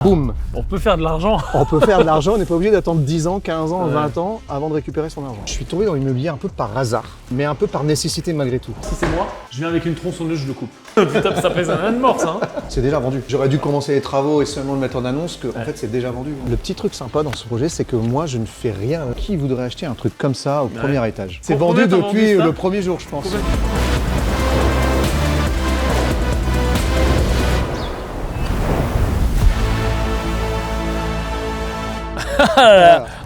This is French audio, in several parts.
Boum! On peut faire de l'argent. On peut faire de l'argent, on n'est pas obligé d'attendre 10 ans, 15 ans, 20 ans avant de récupérer son argent. Je suis tombé dans l'immobilier un peu par hasard, mais un peu par nécessité malgré tout. Si c'est moi, je viens avec une tronçonneuse, je le coupe. Putain, ça pèse un âne mort, ça. Hein. C'est déjà vendu. J'aurais dû commencer les travaux et seulement le mettre en annonce, que en fait c'est déjà vendu. Le petit truc sympa dans ce projet, c'est que moi je ne fais rien. Qui voudrait acheter un truc comme ça au premier étage? C'est vendu depuis le premier jour, je pense.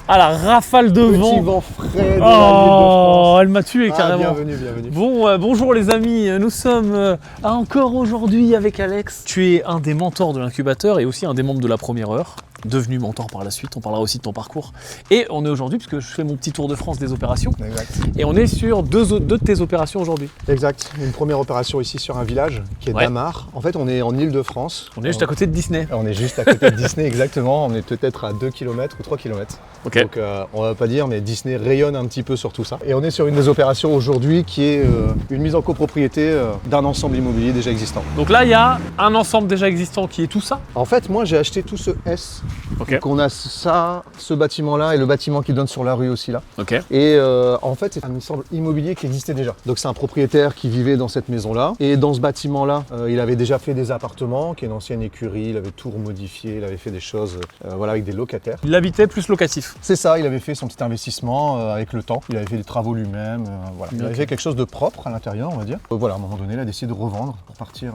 Ah, la rafale de Petit vent. vent frais de la ville de Oh, France. elle m'a tué carrément. Bienvenue, bienvenue. Bon, bonjour les amis, nous sommes encore aujourd'hui avec Alex. Tu es un des mentors de l'incubateur et aussi un des membres de la première heure, devenu mentor par la suite, on parlera aussi de ton parcours. Et on est aujourd'hui, puisque je fais mon petit tour de France des opérations, Exact. et on est sur deux de tes opérations aujourd'hui. Exact. Une première opération ici sur un village qui est Damar. En fait, on est en Île-de-France. On est juste à côté de Disney. On est juste à côté de Disney, exactement. On est peut-être à 2 km ou 3 km. Ok. Donc on va pas dire, mais Disney rayonne un petit peu sur tout ça. Et on est sur une des opérations aujourd'hui qui est une mise en copropriété d'un ensemble immobilier déjà existant. Donc là, il y a un ensemble déjà existant qui est tout ça. En fait, moi j'ai acheté tout ce S. Ok. Donc on a ça, ce bâtiment-là et le bâtiment qui donne sur la rue aussi là. Ok. Et en fait, c'est un ensemble immobilier qui existait déjà. Donc c'est un propriétaire qui vivait dans cette maison-là. Et dans ce bâtiment-là, il avait déjà fait des appartements, qui est une ancienne écurie. Il avait tout remodifié, il avait fait des choses voilà, avec des locataires. Il habitait plus locatif. C'est ça, il avait fait son petit investissement avec le temps. Il avait fait des travaux lui-même. Voilà. Il avait fait quelque chose de propre à l'intérieur, on va dire. Voilà, à un moment donné, il a décidé de revendre pour partir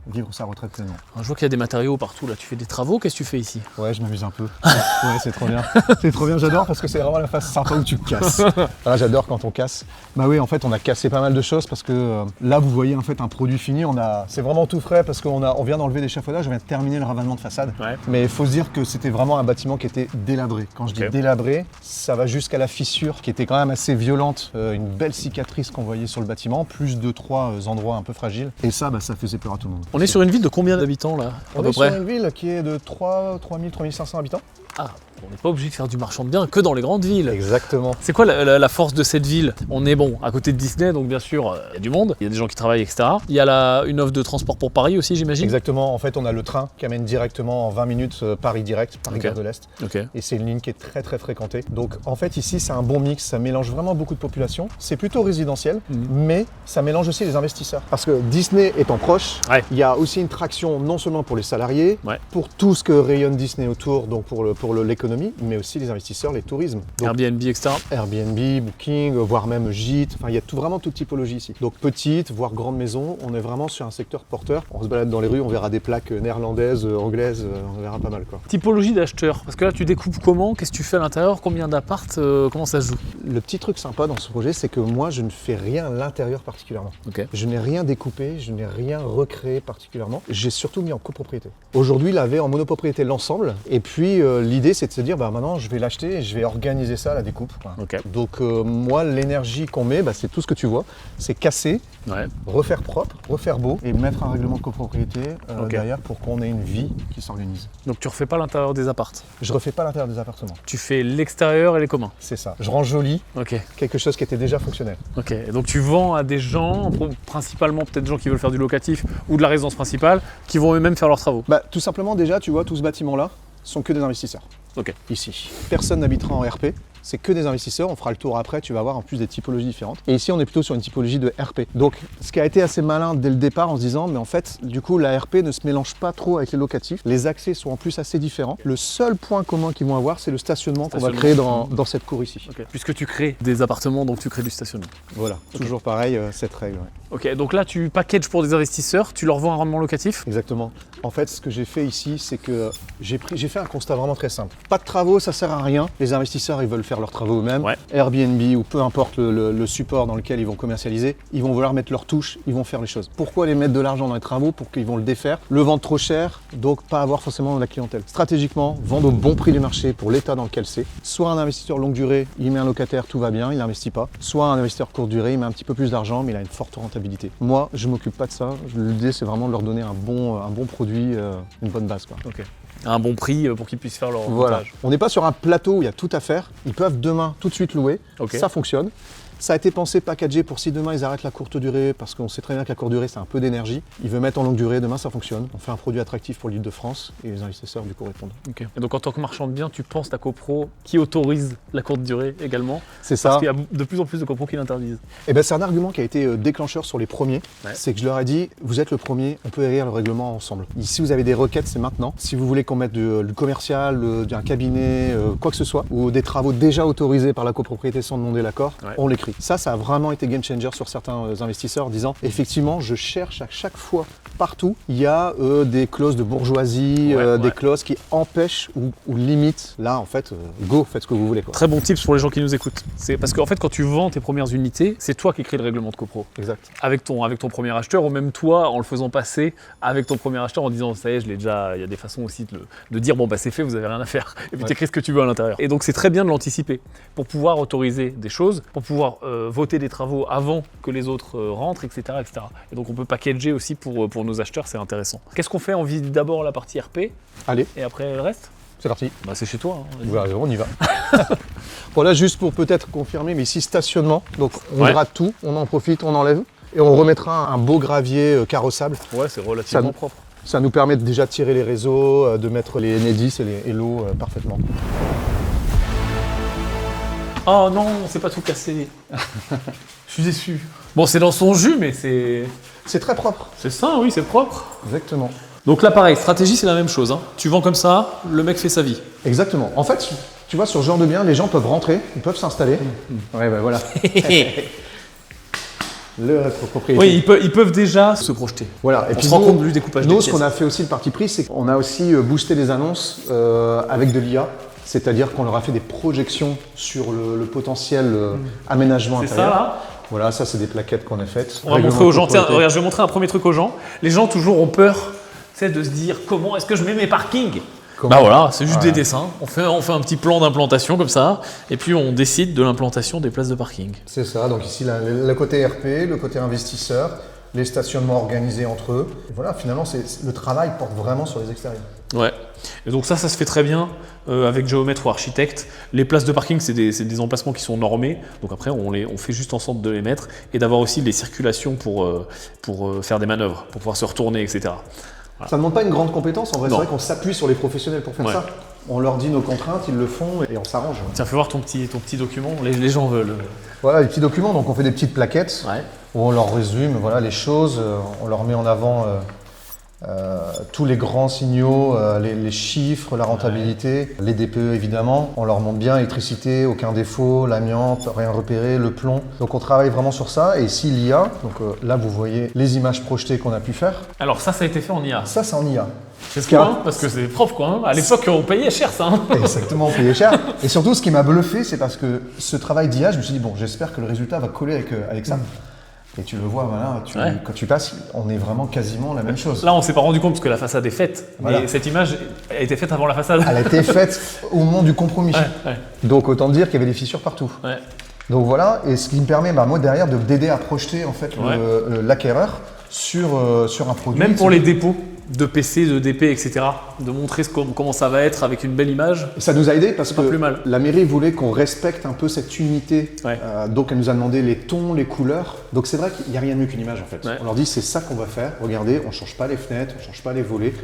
vivre sa retraite pleinement. Je vois qu'il y a des matériaux partout là. Tu fais des travaux, qu'est-ce que tu fais ici? Ouais, je m'amuse un peu. Ouais, c'est trop bien. C'est trop bien, j'adore parce que c'est vraiment la phase sympa où tu casses. Voilà, j'adore quand on casse. Bah oui, en fait, on a cassé pas mal de choses parce que là, vous voyez en fait un produit fini. C'est vraiment tout frais parce on vient d'enlever l'échafaudage, on vient de terminer le ravalement de façade. Ouais. Mais il faut se dire que c'était vraiment un bâtiment qui était délabré. Quand je dis délabré, ça va jusqu'à la fissure qui était quand même assez violente. Une belle cicatrice qu'on voyait sur le bâtiment, plus de 3 endroits un peu fragiles. Et ça, ça faisait peur à tout le monde. On est sur une ville de combien d'habitants là? On est sur une ville qui est de 3500 habitants. Ah, on n'est pas obligé de faire du marchand de biens que dans les grandes villes. Exactement. C'est quoi la force de cette ville? On est à côté de Disney, donc bien sûr, il y a du monde, il y a des gens qui travaillent, etc. Il y a une offre de transport pour Paris aussi, j'imagine? Exactement. En fait, on a le train qui amène directement en 20 minutes Paris direct, Paris-Gare de l'Est. Okay. Et c'est une ligne qui est très très fréquentée. Donc en fait, ici, c'est un bon mix. Ça mélange vraiment beaucoup de populations. C'est plutôt résidentiel, mais ça mélange aussi les investisseurs. Parce que Disney étant proche, il y a aussi une traction non seulement pour les salariés, pour tout ce que rayonne Disney autour, donc pour l'économie, mais aussi les investisseurs, les tourismes. Donc, Airbnb, etc. Airbnb, Booking, voire même gîte. Enfin, il y a vraiment toute typologie ici. Donc petite, voire grande maison, on est vraiment sur un secteur porteur. On se balade dans les rues, on verra des plaques néerlandaises, anglaises, on verra pas mal quoi. Typologie d'acheteurs, parce que là tu découpes comment? Qu'est-ce que tu fais à l'intérieur? Combien d'appart? Comment ça se joue? Le petit truc sympa dans ce projet, c'est que moi je ne fais rien à l'intérieur particulièrement. Okay. Je n'ai rien découpé, je n'ai rien recréé particulièrement. J'ai surtout mis en copropriété. Aujourd'hui, il avait en monopropriété l'ensemble. Et puis l'idée c'est de se dire maintenant je vais l'acheter et je vais organiser ça à la découpe. Okay. Donc moi l'énergie qu'on met, c'est tout ce que tu vois, c'est casser, refaire propre, refaire beau et mettre un règlement de copropriété derrière pour qu'on ait une vie qui s'organise. Donc tu refais pas l'intérieur des appartes? Je refais pas l'intérieur des appartements. Tu fais l'extérieur et les communs? C'est ça. Je rends joli quelque chose qui était déjà fonctionnel. Ok, et donc tu vends à des gens, principalement peut-être des gens qui veulent faire du locatif ou de la résidence principale, qui vont eux-mêmes faire leurs travaux? Tout simplement déjà, tu vois, tout ce bâtiment-là sont que des investisseurs. Ici. Personne n'habitera en RP, c'est que des investisseurs, on fera le tour après, tu vas voir en plus des typologies différentes. Et ici on est plutôt sur une typologie de RP. Donc ce qui a été assez malin dès le départ en se disant, mais en fait du coup la RP ne se mélange pas trop avec les locatifs, les accès sont en plus assez différents. Le seul point commun qu'ils vont avoir, c'est le stationnement qu'on va créer dans cette cour ici. Puisque tu crées des appartements, donc tu crées du stationnement. Voilà, toujours pareil, cette règle. Ok, donc là tu packages pour des investisseurs, tu leur vends un rendement locatif? Exactement. En fait, ce que j'ai fait ici, c'est que j'ai fait un constat vraiment très simple. Pas de travaux, ça sert à rien. Les investisseurs, ils veulent faire leurs travaux eux-mêmes. Airbnb ou peu importe le support dans lequel ils vont commercialiser, ils vont vouloir mettre leur touche, ils vont faire les choses. Pourquoi les mettre de l'argent dans les travaux? Pour qu'ils vont le défaire, le vendre trop cher, donc pas avoir forcément de la clientèle. Stratégiquement, vendre au bon prix du marché pour l'état dans lequel c'est. Soit un investisseur longue durée, il met un locataire, tout va bien, il n'investit pas. Soit un investisseur courte durée, il met un petit peu plus d'argent, mais il a une forte rentabilité. Moi, je m'occupe pas de ça. L'idée, c'est vraiment de leur donner un bon produit, une bonne base. Un bon prix pour qu'ils puissent faire leur montage. Montage. On n'est pas sur un plateau où il y a tout à faire. Ils peuvent demain tout de suite louer. Ça fonctionne. Ça a été pensé, packagé pour si demain ils arrêtent la courte durée, parce qu'on sait très bien que la courte durée c'est un peu d'énergie. Ils veulent mettre en longue durée, demain ça fonctionne. On fait un produit attractif pour l'Île-de-France et les investisseurs du coup répondent. Okay. Et donc en tant que marchand de biens, tu penses ta copro qui autorise la courte durée également? C'est ça. Parce qu'il y a de plus en plus de copros qui l'interdisent. Et ben c'est un argument qui a été déclencheur sur les premiers. Ouais. C'est que je leur ai dit, vous êtes le premier, on peut écrire le règlement ensemble. Si vous avez des requêtes, c'est maintenant. Si vous voulez qu'on mette du commercial, d'un cabinet, quoi que ce soit, ou des travaux déjà autorisés par la copropriété sans demander l'accord, on l'écrit. Ça a vraiment été game changer sur certains investisseurs, disant effectivement, je cherche à chaque fois, partout, il y a des clauses de bourgeoisie, des clauses qui empêchent ou limitent. Là, en fait, go, faites ce que vous voulez, quoi. Très bon tips pour les gens qui nous écoutent. C'est parce qu'en fait, quand tu vends tes premières unités, c'est toi qui écris le règlement de copro. Exact. Avec ton premier acheteur, ou même toi, en le faisant passer avec ton premier acheteur, en disant ça y est, je l'ai déjà. Il y a des façons aussi de dire bon bah c'est fait, vous avez rien à faire. Et puis tu écris ce que tu veux à l'intérieur. Et donc c'est très bien de l'anticiper pour pouvoir autoriser des choses, pour pouvoir voter des travaux avant que les autres rentrent, etc., etc. Et donc on peut packager aussi pour nos acheteurs, c'est intéressant. Qu'est-ce qu'on fait? On vise d'abord la partie RP. Allez. Et après le reste? C'est parti. Bah c'est chez toi. Hein, voilà, on y va. Voilà, juste pour peut-être confirmer, mais ici stationnement. Donc on gratte tout, on en profite, on enlève. Et on remettra un beau gravier carrossable. Ouais, c'est relativement propre. Ça nous permet de déjà tirer les réseaux, de mettre les Enedis et l'eau parfaitement. Oh non, c'est pas tout cassé. Je suis déçu. Bon, c'est dans son jus, mais c'est... C'est très propre. C'est ça, oui, c'est propre. Exactement. Donc là, pareil, stratégie, c'est la même chose. Hein. Tu vends comme ça, le mec fait sa vie. Exactement. En fait, tu vois, sur ce genre de bien, les gens peuvent rentrer, ils peuvent s'installer. Ouais, ben voilà. Le propriétaire. Oui, ils peuvent déjà se projeter. Voilà. Et on puis se rend compte du découpage des nous, pièces. ce qu'on a fait aussi, le parti pris, c'est qu'on a aussi boosté les annonces avec de l'IA. C'est-à-dire qu'on leur a fait des projections sur le potentiel aménagement intérieur. C'est ça, là ? Voilà, ça, c'est des plaquettes qu'on a faites. On va montrer aux gens. Tiens, regarde, je vais montrer un premier truc aux gens. Les gens, toujours, ont peur de se dire comment est-ce que je mets mes parkings ? Bah voilà, c'est juste des dessins. On fait un petit plan d'implantation comme ça, et puis on décide de l'implantation des places de parking. C'est ça, donc ici le côté RP, le côté investisseur, les stationnements organisés entre eux. Et voilà, finalement, le travail porte vraiment sur les extérieurs. Ouais, et donc ça se fait très bien avec géomètre ou architecte. Les places de parking, c'est des emplacements qui sont normés, donc après on fait juste en sorte de les mettre et d'avoir aussi les circulations pour faire des manœuvres, pour pouvoir se retourner, etc. Voilà. Ça ne demande pas une grande compétence, en vrai, c'est vrai qu'on s'appuie sur les professionnels pour faire ça. On leur dit nos contraintes, ils le font et on s'arrange. Tiens, fais voir ton petit document, les gens veulent. Voilà, les petits documents, donc on fait des petites plaquettes où on leur résume les choses, on leur met en avant tous les grands signaux, les chiffres, la rentabilité, les DPE évidemment. On leur montre bien l'électricité, aucun défaut, l'amiante, rien repéré, le plomb. Donc on travaille vraiment sur ça. Et ici l'IA, donc là vous voyez les images projetées qu'on a pu faire. Alors ça a été fait en IA. Ça c'est en IA. C'est ce parce que c'est propre quoi. Hein. À l'époque on payait cher ça. Hein. Exactement, on payait cher. Et surtout ce qui m'a bluffé, c'est parce que ce travail d'IA, je me suis dit bon, j'espère que le résultat va coller avec ça. Et tu le vois, voilà, quand tu passes, on est vraiment quasiment la même chose. Là, on ne s'est pas rendu compte parce que la façade est faite, mais cette image a été faite avant la façade. Elle a été faite au moment du compromis. Donc autant dire qu'il y avait des fissures partout. Donc voilà, et ce qui me permet, moi derrière, d'aider à projeter en fait l'acquéreur sur un produit. Même pour les dépôts de PC, de DP, etc. De montrer comment ça va être avec une belle image. Ça nous a aidé parce que plus mal. La mairie voulait qu'on respecte un peu cette unité. Donc elle nous a demandé les tons, les couleurs. Donc c'est vrai qu'il n'y a rien de mieux qu'une image en fait. On leur dit c'est ça qu'on va faire. Regardez, on ne change pas les fenêtres, on ne change pas les volets,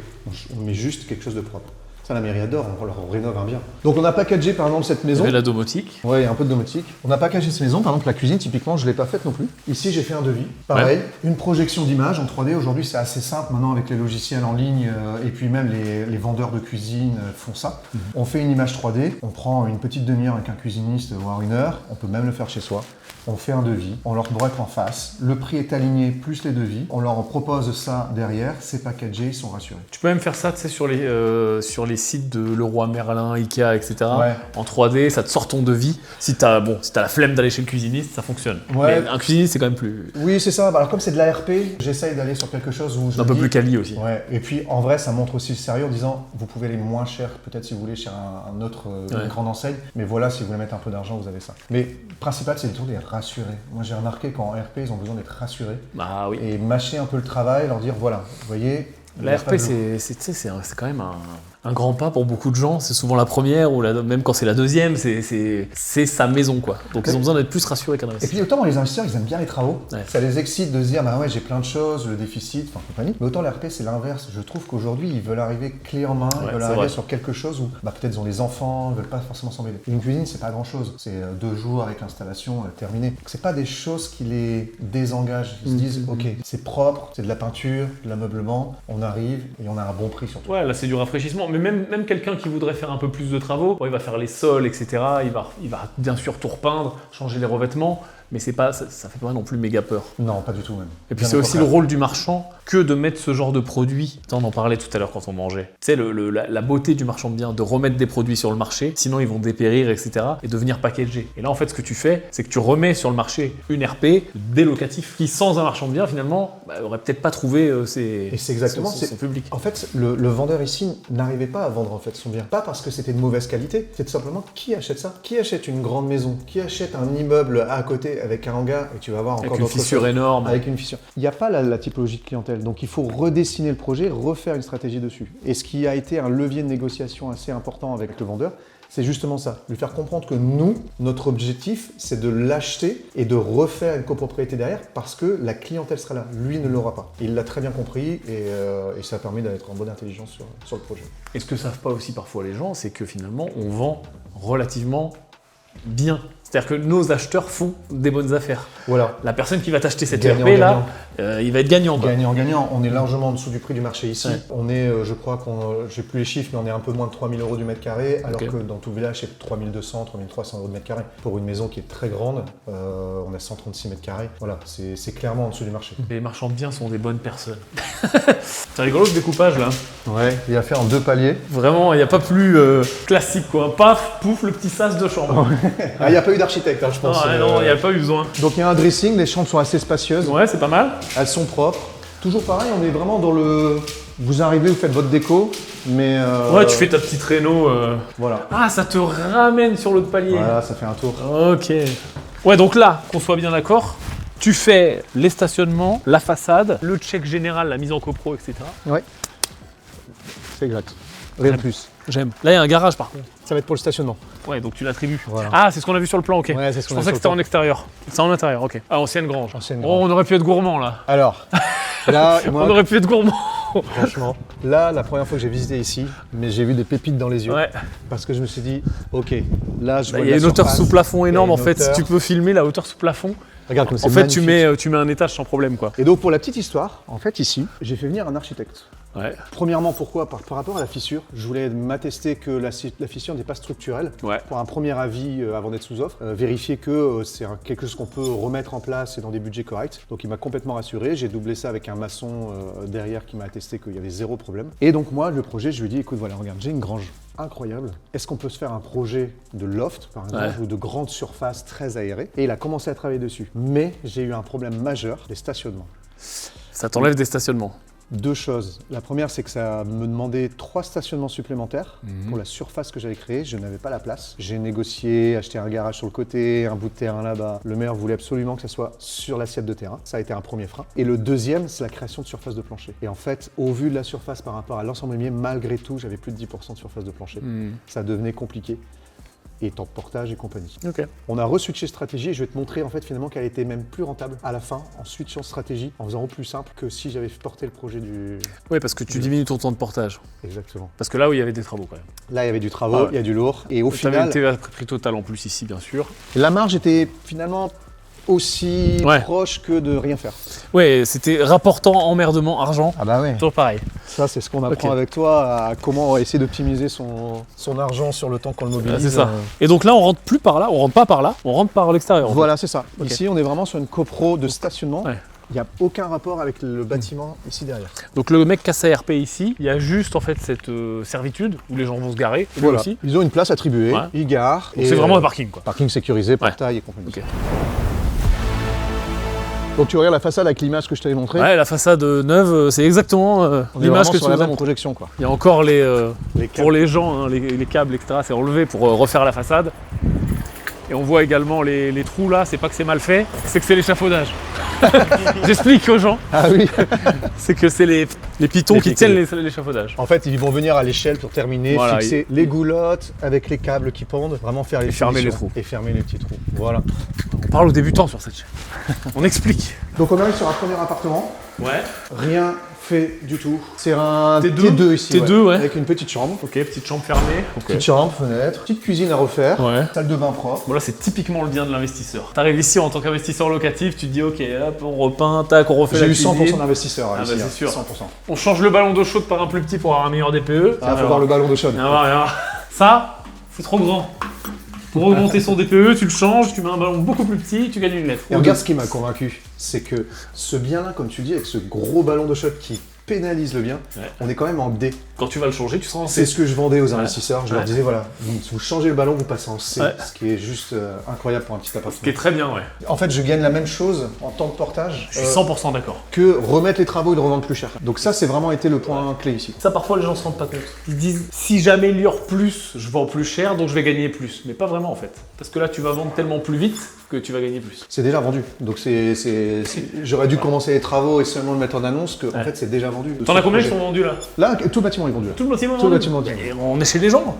on met juste quelque chose de propre. Ça, la mairie adore, on leur rénove un bien. Donc on a packagé par exemple cette maison. Il y avait la domotique. Ouais, il y a un peu de domotique. On a packagé cette maison, par exemple la cuisine, typiquement je ne l'ai pas faite non plus. Ici j'ai fait un devis, pareil, une projection d'image en 3D. Aujourd'hui c'est assez simple maintenant avec les logiciels en ligne et puis même les vendeurs de cuisine font ça. On fait une image 3D, on prend une petite demi-heure avec un cuisiniste, voire une heure, on peut même le faire chez soi. On fait un devis, on leur doit être en face, le prix est aligné plus les devis, on leur propose ça derrière, c'est packagé, ils sont rassurés. Tu peux même faire ça sur les sites de Leroy Merlin, Ikea, etc. En 3D, ça te sort ton devis. Si tu as la flemme d'aller chez le cuisiniste, ça fonctionne. Mais un cuisiniste, c'est quand même plus... Oui, c'est ça. Alors comme c'est de la RP, j'essaye d'aller sur quelque chose où je un peu plus quali aussi. Et puis en vrai, ça montre aussi le sérieux en disant, vous pouvez aller moins cher, peut-être si vous voulez, chez un autre grande enseigne. Mais voilà, si vous voulez mettre un peu d'argent, vous avez ça. Mais le principal, c'est toujours d'être rassuré. Moi, j'ai remarqué qu'en RP, ils ont besoin d'être rassurés. Ah oui. Et mâcher un peu le travail, leur dire, voilà, vous voyez... La RP, c'est quand même un grand pas pour beaucoup de gens. C'est souvent la première ou même quand c'est la deuxième, c'est sa maison quoi. Donc ils ont besoin d'être plus rassurés qu'un Et investisseur. puis autant les investisseurs, ils aiment bien les travaux, Ouais. ça les excite de se dire bah ouais j'ai plein de choses, le déficit, enfin compagnie. Mais autant l'RP c'est l'inverse. Je trouve qu'aujourd'hui ils veulent arriver clé en main, ils Ouais, veulent c'est arriver vrai. sur quelque chose où bah, peut-être ils ont des enfants, ils veulent pas forcément s'embêter. Une cuisine c'est pas grand chose, c'est 2 jours avec l'installation terminée. Donc c'est pas des choses qui les désengagent. Ils se disent ok c'est propre, c'est de la peinture, de l'ameublement, on arrive et on a un bon prix surtout. Ouais, là c'est du rafraîchissement, mais même quelqu'un qui voudrait faire un peu plus de travaux, bon, il va faire les sols, etc. Il va bien sûr tout repeindre, changer les revêtements, mais c'est pas, ça fait pas non plus méga peur. Non pas du tout même. Et puis Bien c'est au aussi le contraire. rôle du marchand que de mettre ce genre de produit. On en parlait tout à l'heure quand on mangeait. Tu sais, la beauté du marchand de biens, de remettre des produits sur le marché, sinon ils vont dépérir, etc. et devenir packagés. Et là en fait ce que tu fais, c'est que tu remets sur le marché une RP, des locatifs, qui sans un marchand de biens finalement, aurait peut-être pas trouvé Et c'est exactement son public. En fait, le vendeur ici n'arrivait pas à vendre en fait son bien. Pas parce que c'était de mauvaise qualité, c'est tout simplement qui achète ça. Qui achète une grande maison? Qui achète un immeuble à côté avec un hangar et tu vas voir encore Avec une d'autres fissure choses. énorme. Avec une fissure. Il n'y a pas la typologie de clientèle, donc il faut redessiner le projet, refaire une stratégie dessus. Et ce qui a été un levier de négociation assez important avec le vendeur, c'est justement ça, lui faire comprendre que nous, notre objectif, c'est de l'acheter et de refaire une copropriété derrière parce que la clientèle sera là, lui ne l'aura pas. Il l'a très bien compris et ça permet d'être en bonne intelligence sur le projet. Et ce que savent pas aussi parfois les gens, c'est que finalement on vend relativement bien. C'est-à-dire que nos acheteurs font des bonnes affaires. Voilà. La personne qui va t'acheter cette Gagnant, RP là, il va être gagnant. Quoi. Gagnant, on est largement en dessous du prix du marché ici. Ouais. On est, je crois j'ai plus les chiffres, mais on est un peu moins de 3 000 € du mètre carré, alors Ok. que dans tout village, c'est 3 200, 3 300 € du mètre carré. Pour une maison qui est très grande, on a 136 mètres carrés. Voilà, c'est clairement en dessous du marché. Les marchands de biens sont des bonnes personnes. C'est rigolo ce découpage là. Ouais, il a fait en 2 paliers. Vraiment, il n'y a pas plus classique quoi. Paf, pouf, le petit sas de chambre. Ah, il n'y a pas eu d'architecte, hein, je pense. Non, il n'y a pas eu besoin. Donc il y a un dressing, les chambres sont assez spacieuses, Ouais, c'est pas mal. elles sont propres. Toujours pareil, on est vraiment dans le... Vous arrivez, vous faites votre déco, mais... Ouais, tu fais ta petite réno. Voilà. Ah, ça te ramène sur l'autre palier. Voilà, ça fait un tour. Ok. Ouais, donc là, qu'on soit bien d'accord, tu fais les stationnements, la façade, le check général, la mise en copro, etc. Ouais. C'est exact. Rien de plus. J'aime. Là, il y a un garage par contre. Ça va être pour le stationnement. Ouais, donc tu l'attribues. Voilà. Ah, c'est ce qu'on a vu sur le plan, ok. Ouais, c'est ce Je qu'on a pensais sur que le c'était plan. en extérieur. C'est en intérieur, ok. Ah, ancienne grange. Ancienne Oh, grange. on aurait pu être gourmand là. Alors, là, moi, On aurait pu être gourmand. franchement, là, la première fois que j'ai visité ici, mais j'ai vu des pépites dans les yeux. Ouais. Parce que je me suis dit, ok, là, je vois Il y a la une hauteur surface. sous plafond énorme Il y en a une fait. Si hauteur. tu peux filmer la hauteur sous plafond, Regarde comme c'est en fait magnifique. tu mets un étage sans problème quoi. Et donc, pour la petite histoire, en fait, ici, j'ai fait venir un architecte. Ouais. Premièrement, pourquoi par rapport à la fissure, je voulais m'attester que la fissure n'est pas structurelle. Ouais. Pour un premier avis avant d'être sous offre, vérifier que c'est quelque chose qu'on peut remettre en place et dans des budgets corrects. Donc il m'a complètement rassuré, j'ai doublé ça avec un maçon derrière qui m'a attesté qu'il y avait zéro problème. Et donc moi, le projet, je lui ai dit, écoute, voilà, regarde, j'ai une grange incroyable. Est-ce qu'on peut se faire un projet de loft, par exemple, ou de grande surface très aérée? Et il a commencé à travailler dessus. Mais j'ai eu un problème majeur, les stationnements. Ça t'enlève des stationnements. 2 choses. La première, c'est que ça me demandait 3 stationnements supplémentaires pour la surface que j'avais créée. Je n'avais pas la place. J'ai négocié, acheté un garage sur le côté, un bout de terrain là-bas. Le maire voulait absolument que ça soit sur l'assiette de terrain. Ça a été un premier frein. Et le deuxième, c'est la création de surface de plancher. Et en fait, au vu de la surface par rapport à l'ensemble minier, malgré tout, j'avais plus de 10% de surface de plancher. Ça devenait compliqué. Et temps de portage et compagnie. Ok. On a re-switché stratégie et je vais te montrer en fait finalement qu'elle était même plus rentable à la fin en switchant stratégie, en faisant au plus simple que si j'avais porté le projet du... Oui, parce que tu diminues ton temps de portage. Exactement. Parce que là où il y avait des travaux quand même. Là il y avait du travaux, Ah ouais. il y a du lourd et au Tu avais final, le TVA prix total en plus ici bien sûr. la marge était finalement aussi Ouais. proche que de rien faire. Ouais, c'était rapportant, emmerdement, argent. Ah bah ouais. Toujours pareil. Ça c'est ce qu'on apprend Ok. avec toi, à comment essayer d'optimiser son argent sur le temps qu'on le mobilise. C'est ça. Et donc là on rentre plus par là, on rentre pas par là, on rentre par l'extérieur. en Voilà, c'est ça. Ok. Ici on est vraiment sur une copro de stationnement. Ouais. Il n'y a aucun rapport avec le bâtiment ici derrière. fait. Donc le mec casse sa RP ici, il y a juste en fait cette servitude où les gens vont se garer. Et lui Voilà. aussi. Ils ont une place attribuée, Ouais. ils garent. Donc c'est vraiment un parking quoi. Parking sécurisé, portail et compagnie. Ok. Donc tu regardes la façade avec l'image que je t'avais montrée. Ouais, la façade neuve, c'est exactement On est l'image vraiment que sur tu la nous as même montrée. projection quoi. Il y a encore les Les pour les gens, hein, les câbles, etc. C'est enlevé pour refaire la façade. Et on voit également les trous là, c'est pas que c'est mal fait, c'est que c'est l'échafaudage. J'explique aux gens. Ah oui. C'est que c'est les pitons Les qui pitons. tiennent l'échafaudage. En fait, ils vont venir à l'échelle pour terminer, Voilà, fixer les goulottes avec les câbles qui pendent, vraiment faire les fermer les finitions trous. et fermer les petits trous. Voilà. On parle aux débutants sur cette chaîne. On explique. Donc on arrive sur un premier appartement. Ouais. Rien fait du tout. C'est un T2, T2 ici, T2, ouais. avec une petite chambre. Ok, petite chambre fermée. Petite chambre, fenêtre, petite cuisine à refaire, Ouais. salle de bain propre. Bon là c'est typiquement le bien de l'investisseur. T'arrives ici en tant qu'investisseur locatif, tu te dis ok, hop, on repeint, tac, on refait J'ai la eu cuisine. 100% d'investisseurs Ah ici, bah, c'est hein, sûr. 100%. On change le ballon d'eau chaude par un plus petit pour avoir un meilleur DPE. Ah, faut voir le ballon d'eau chaude. Viens voir, viens voir. Ça, c'est trop grand. Pour augmenter son DPE, tu le changes, tu mets un ballon beaucoup plus petit, tu gagnes une lettre. Et regarde ce qui m'a convaincu, c'est que ce bien-là, comme tu dis, avec ce gros ballon d'eau chaude qui pénalise le bien, Ouais. on est quand même en D. Quand tu vas le changer, tu seras en C'est C. ce que je vendais aux investisseurs. Je leur Ouais. disais, voilà, vous changez le ballon, vous passez en C. Ouais. Ce qui est juste incroyable pour un petit Ce qui appartement. est très bien, ouais. En fait, je gagne la même chose en temps de portage Je suis 100% d'accord. que remettre les travaux et le revendre plus cher. Donc ça, c'est vraiment été le point clé ici. Ça, parfois, les gens se rendent pas compte. Ils disent, si j'améliore plus, je vends plus cher, donc je vais gagner plus. Mais pas vraiment, en fait. Parce que là, tu vas vendre tellement plus vite que tu vas gagner plus. C'est déjà vendu. Donc j'aurais dû commencer les travaux et seulement le mettre en annonce que en Ouais. fait c'est déjà vendu. T'en as combien qui sont vendus là? Là, tout le bâtiment est vendu. Là. Tout le bâtiment est Tout le vendu. bâtiment est vendu. Et on est chez les gens.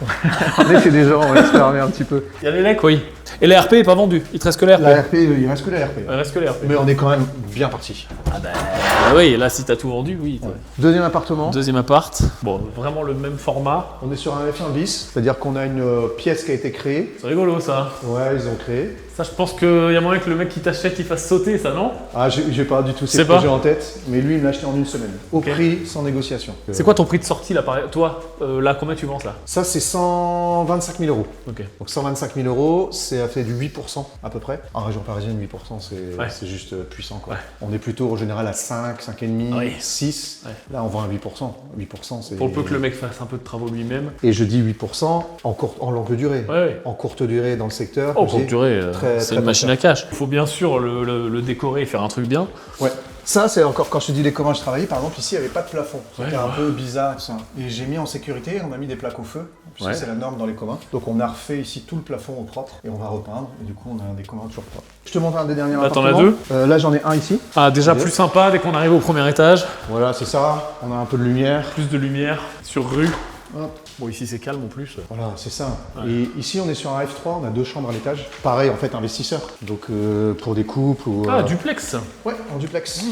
On est chez des gens, on laisse fermer un petit peu. Il y a les lecs, oui. Et la RP est pas vendue. Il te reste que la RP. La RP, il reste que la RP. Il reste que la RP. Mais on est quand même bien parti. Ah oui, là, si t'as tout vendu, oui. Deuxième appartement. Deuxième appart. Bon, vraiment le même format. On est sur un F1 bis, c'est-à-dire qu'on a une pièce qui a été créée. C'est rigolo, ça. Ouais, ils ont créé. Ça, je pense qu'il y a moyen que le mec qui t'achète, il fasse sauter, ça, non? Ah, j'ai pas du tout ces C'est pas projets en tête, mais lui, il me l'a acheté en une semaine. Au Ok. prix, sans négociation. C'est quoi ton prix de sortie, là, toi? Là, combien tu vends ça? Ça, c'est 125 000 euros. Ok. Donc 125 000 euros, ça fait du 8% à peu près. En région parisienne, 8%, Ouais. c'est juste puissant. Quoi. Ouais. On est plutôt en général à 5, 5,5, Oui. 6. Ouais. Là, on vend à 8%. 8%, c'est... Pour le peu que le mec fasse un peu de travaux lui-même. Et je dis 8% en longue durée. Ouais, ouais. En courte durée dans le secteur. Oh, je pour dis- durer, très, c'est très une machine à cash. Il faut bien sûr le décorer et faire un truc bien. Ouais. Ça, c'est encore quand je te dis les comment je travaillais. Par exemple, ici, il n'y avait pas de plafond. C'était Ouais, un ouais. peu bizarre. Ça. Et j'ai mis en sécurité, on a mis des plaques au feu. Puisque Ouais. c'est la norme dans les communs. Donc on a refait ici tout le plafond au propre et on va repeindre. Et du coup, on a des communs toujours propres. Je te montre un des derniers Là, t'en as appartements. deux Là, j'en ai un ici. Ah, déjà Deux. plus sympa dès qu'on arrive au premier étage. Voilà, c'est ça. On a un peu de lumière. Plus de lumière sur rue. Hop. Bon, ici c'est calme en plus. Voilà, c'est ça. Ouais. Et ici, on est sur un F3. On a 2 chambres à l'étage. Pareil, en fait, investisseur. Donc pour des couples ou. Ah, duplex. Ouais, en duplex.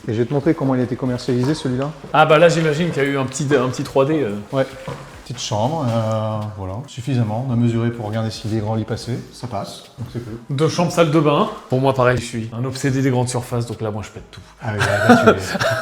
Et je vais te montrer comment il a été commercialisé celui-là. Ah, bah là, j'imagine qu'il y a eu un petit 3D. Ouais. Petite chambre, voilà, suffisamment. On a mesuré pour regarder si des grands lits passaient. Ça passe, donc c'est cool. Deux chambres, salle de bain. Pour moi, pareil, je suis un obsédé des grandes surfaces, donc là, moi, je pète tout. Ah oui,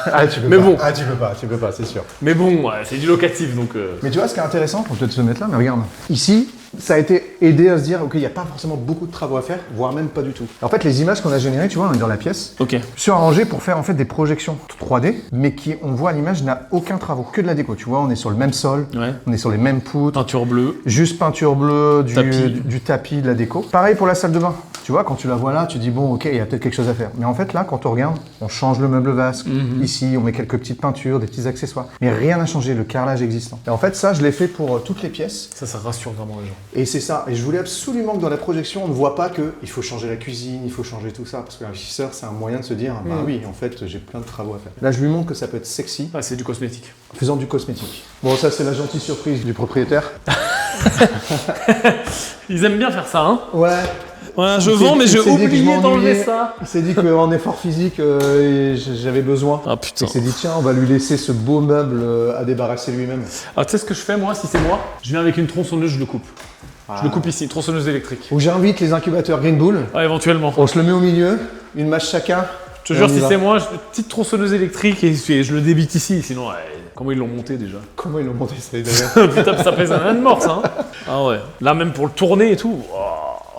là, tu peux Mais pas. bon. Ah, tu peux pas, c'est sûr. Mais bon, ouais, c'est du locatif, donc... Mais tu vois, ce qui est intéressant, on peut peut-être se mettre là, mais regarde. Ici, ça a été aidé à se dire, ok, il n'y a pas forcément beaucoup de travaux à faire, voire même pas du tout. En fait, les images qu'on a générées, tu vois, on est dans la pièce, Ok. surarrangées pour faire en fait des projections 3D, mais qui, on voit à l'image, n'a aucun travaux, que de la déco. Tu vois, on est sur le même sol, Ouais. on est sur les mêmes poutres, Peinture bleue. juste peinture bleue, Tapis. du tapis, de la déco. Pareil pour la salle de bain. Tu vois, quand tu la vois là, tu dis bon, ok, il y a peut-être quelque chose à faire. Mais en fait, là, quand on regarde, on change le meuble vasque. Ici, on met quelques petites peintures, des petits accessoires. Mais rien n'a changé, le carrelage existant. Et en fait, ça, je l'ai fait pour toutes les pièces. Ça rassure vraiment les gens. Et c'est ça. Et je voulais absolument que dans la projection, on ne voit pas qu'il faut changer la cuisine, il faut changer tout ça. Parce que l'investisseur, c'est un moyen de se dire, bah oui, en fait, j'ai plein de travaux à faire. Là, je lui montre que ça peut être sexy, Ah, c'est du cosmétique. en faisant du cosmétique. Bon, ça, c'est la gentille surprise du propriétaire. Ils aiment bien faire ça, hein. Ouais. Voilà, je Il s'est- vends, mais il j'ai s'est dit que je oublié d'enlever m'ennuyais. ça. Il s'est dit qu'en effort physique, j'avais besoin. Ah putain. Il s'est dit, tiens, on va lui laisser ce beau meuble à débarrasser lui-même. Ah, tu sais ce que je fais, moi, si c'est moi? Je viens avec une tronçonneuse, je le coupe. Ah. Je le coupe ici, tronçonneuse électrique. Ou j'invite les incubateurs Green Bull, Ah, éventuellement. on se le met au milieu, une mâche chacun. Je te et jure, on y si va. c'est moi, petite tronçonneuse électrique et je le débite ici, sinon, ouais, comment ils l'ont monté déjà? Comment ils l'ont monté ça d'ailleurs? Putain, ça pèse un âne mort, ça, hein. Ah ouais. Là, même pour le tourner et tout. Oh.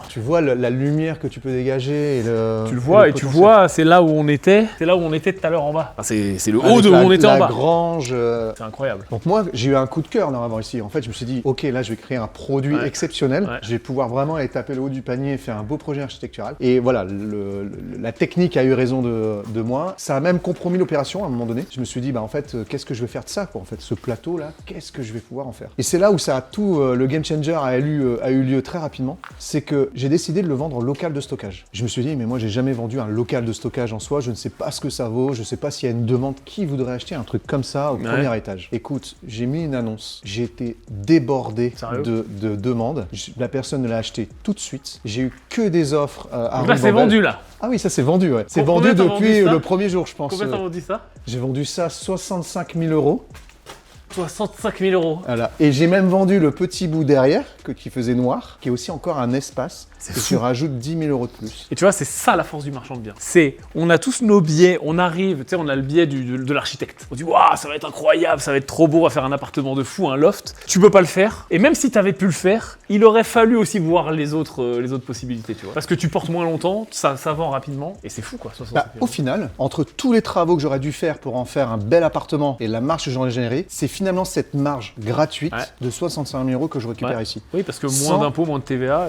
Tu vois la lumière que tu peux dégager et le. Tu le vois, et tu potentiel. vois, c'est là où on était. C'est là où on était tout à l'heure en bas. Enfin, c'est le haut Avec de où on était en la bas. grange. C'est incroyable. Donc moi, j'ai eu un coup de cœur normalement ici. En fait, je me suis dit, ok, là, je vais créer un produit Ouais. exceptionnel. Ouais. Je vais pouvoir vraiment aller taper le haut du panier et faire un beau projet architectural. Et voilà, la technique a eu raison de moi. Ça a même compromis l'opération à un moment donné. Je me suis dit, bah en fait, qu'est-ce que je vais faire de ça, quoi, en fait, ce plateau-là, qu'est-ce que je vais pouvoir en faire? Et c'est là où ça a tout, le game changer a eu lieu très rapidement. C'est que j'ai j'ai décidé de le vendre en local de stockage. Je me suis dit, mais moi, j'ai jamais vendu un local de stockage en soi, je ne sais pas ce que ça vaut, je ne sais pas s'il y a une demande, qui voudrait acheter un truc comme ça au premier étage. Écoute, j'ai mis une annonce, j'ai été débordé de demandes, la personne l'a acheté tout de suite, j'ai eu que des offres à Donc là, c'est vendu là. Ah oui, ça c'est vendu, ouais. C'est vendu depuis le premier jour, je pense. Combien t'as vendu ça? J'ai vendu ça 65 000 euros. 65 000 euros. Voilà. Et j'ai même vendu le petit bout derrière, qui faisait noir, qui est aussi encore un espace. Et tu rajoutes 10 000 euros de plus. Et tu vois, c'est ça la force du marchand de biens. On a tous nos biais, on arrive, tu sais, on a le biais de l'architecte. On dit, waouh, ça va être incroyable, ça va être trop beau, on va faire un appartement de fou, un loft. Tu peux pas le faire. Et même si tu avais pu le faire, il aurait fallu aussi voir les autres possibilités, tu vois. Parce que tu portes moins longtemps, ça vend rapidement, et c'est fou, quoi. Au final, entre tous les travaux que j'aurais dû faire pour en faire un bel appartement et la marge que j'en ai générée, c'est finalement cette marge gratuite de 65 000 euros que je récupère ici. Oui, parce que moins d'impôts, moins de TVA.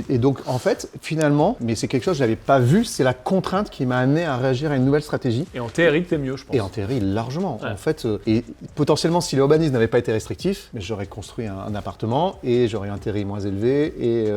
Et donc, en fait, finalement, mais c'est quelque chose que je n'avais pas vu, c'est la contrainte qui m'a amené à réagir à une nouvelle stratégie. Et en TRI, t'es mieux, je pense. Et en TRI, largement. En fait, et potentiellement, si l'urbanisme n'avait pas été restrictif, j'aurais construit un appartement et j'aurais eu un TRI moins élevé. Et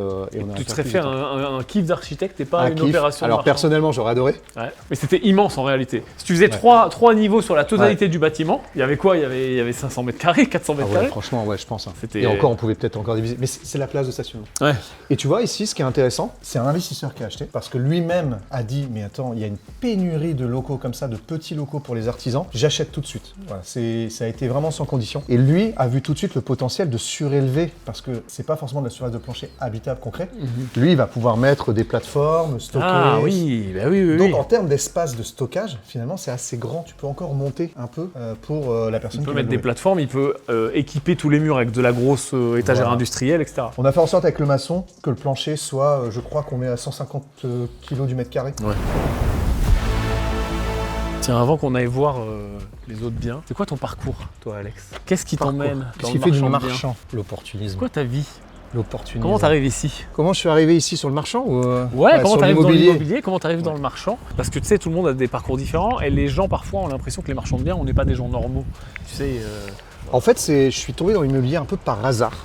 tu te serais fait un kiff d'architecte et pas une opération. Alors, personnellement, j'aurais adoré. Ouais. Mais c'était immense en réalité. Si tu faisais trois niveaux sur la totalité du bâtiment, il y avait quoi? Il y avait 500 mètres carrés, 400 mètres carrés. Franchement, ouais, je pense. Et encore, on pouvait peut-être encore diviser. Mais c'est la place de stationnement. Ouais. Et tu vois, ici, ce qui est intéressant, c'est un investisseur qui a acheté parce que lui-même a dit, mais attends, il y a une pénurie de locaux comme ça, de petits locaux pour les artisans, j'achète tout de suite. Voilà, ça a été vraiment sans condition. Et lui a vu tout de suite le potentiel de surélever parce que c'est pas forcément de la surface de plancher habitable concret. Lui, il va pouvoir mettre des plateformes, stocker. Ah oui, bah oui. Donc en termes d'espace de stockage, finalement, c'est assez grand. Tu peux encore monter un peu pour la personne qui peut mettre des plateformes, il peut équiper tous les murs avec de la grosse étagère industrielle, etc. On a fait en sorte avec le maçon que le plancher soit, je crois qu'on met à 150 kg du mètre carré. Ouais. Tiens, avant qu'on aille voir les autres biens, c'est quoi ton parcours, toi, Alex? Qu'est-ce qui t'emmène dans le marchand de biens? Qu'est-ce qui fait du marchand? L'opportunisme. C'est quoi ta vie? L'opportunisme. Comment t'arrives ici? Comment je suis arrivé ici sur le marchand ou Ouais, comment t'arrives dans l'immobilier? Comment t'arrives dans le marchand? Parce que tu sais, tout le monde a des parcours différents et les gens parfois ont l'impression que les marchands de biens, on n'est pas des gens normaux. Tu sais. En fait, je suis tombé dans l'immobilier un peu par hasard.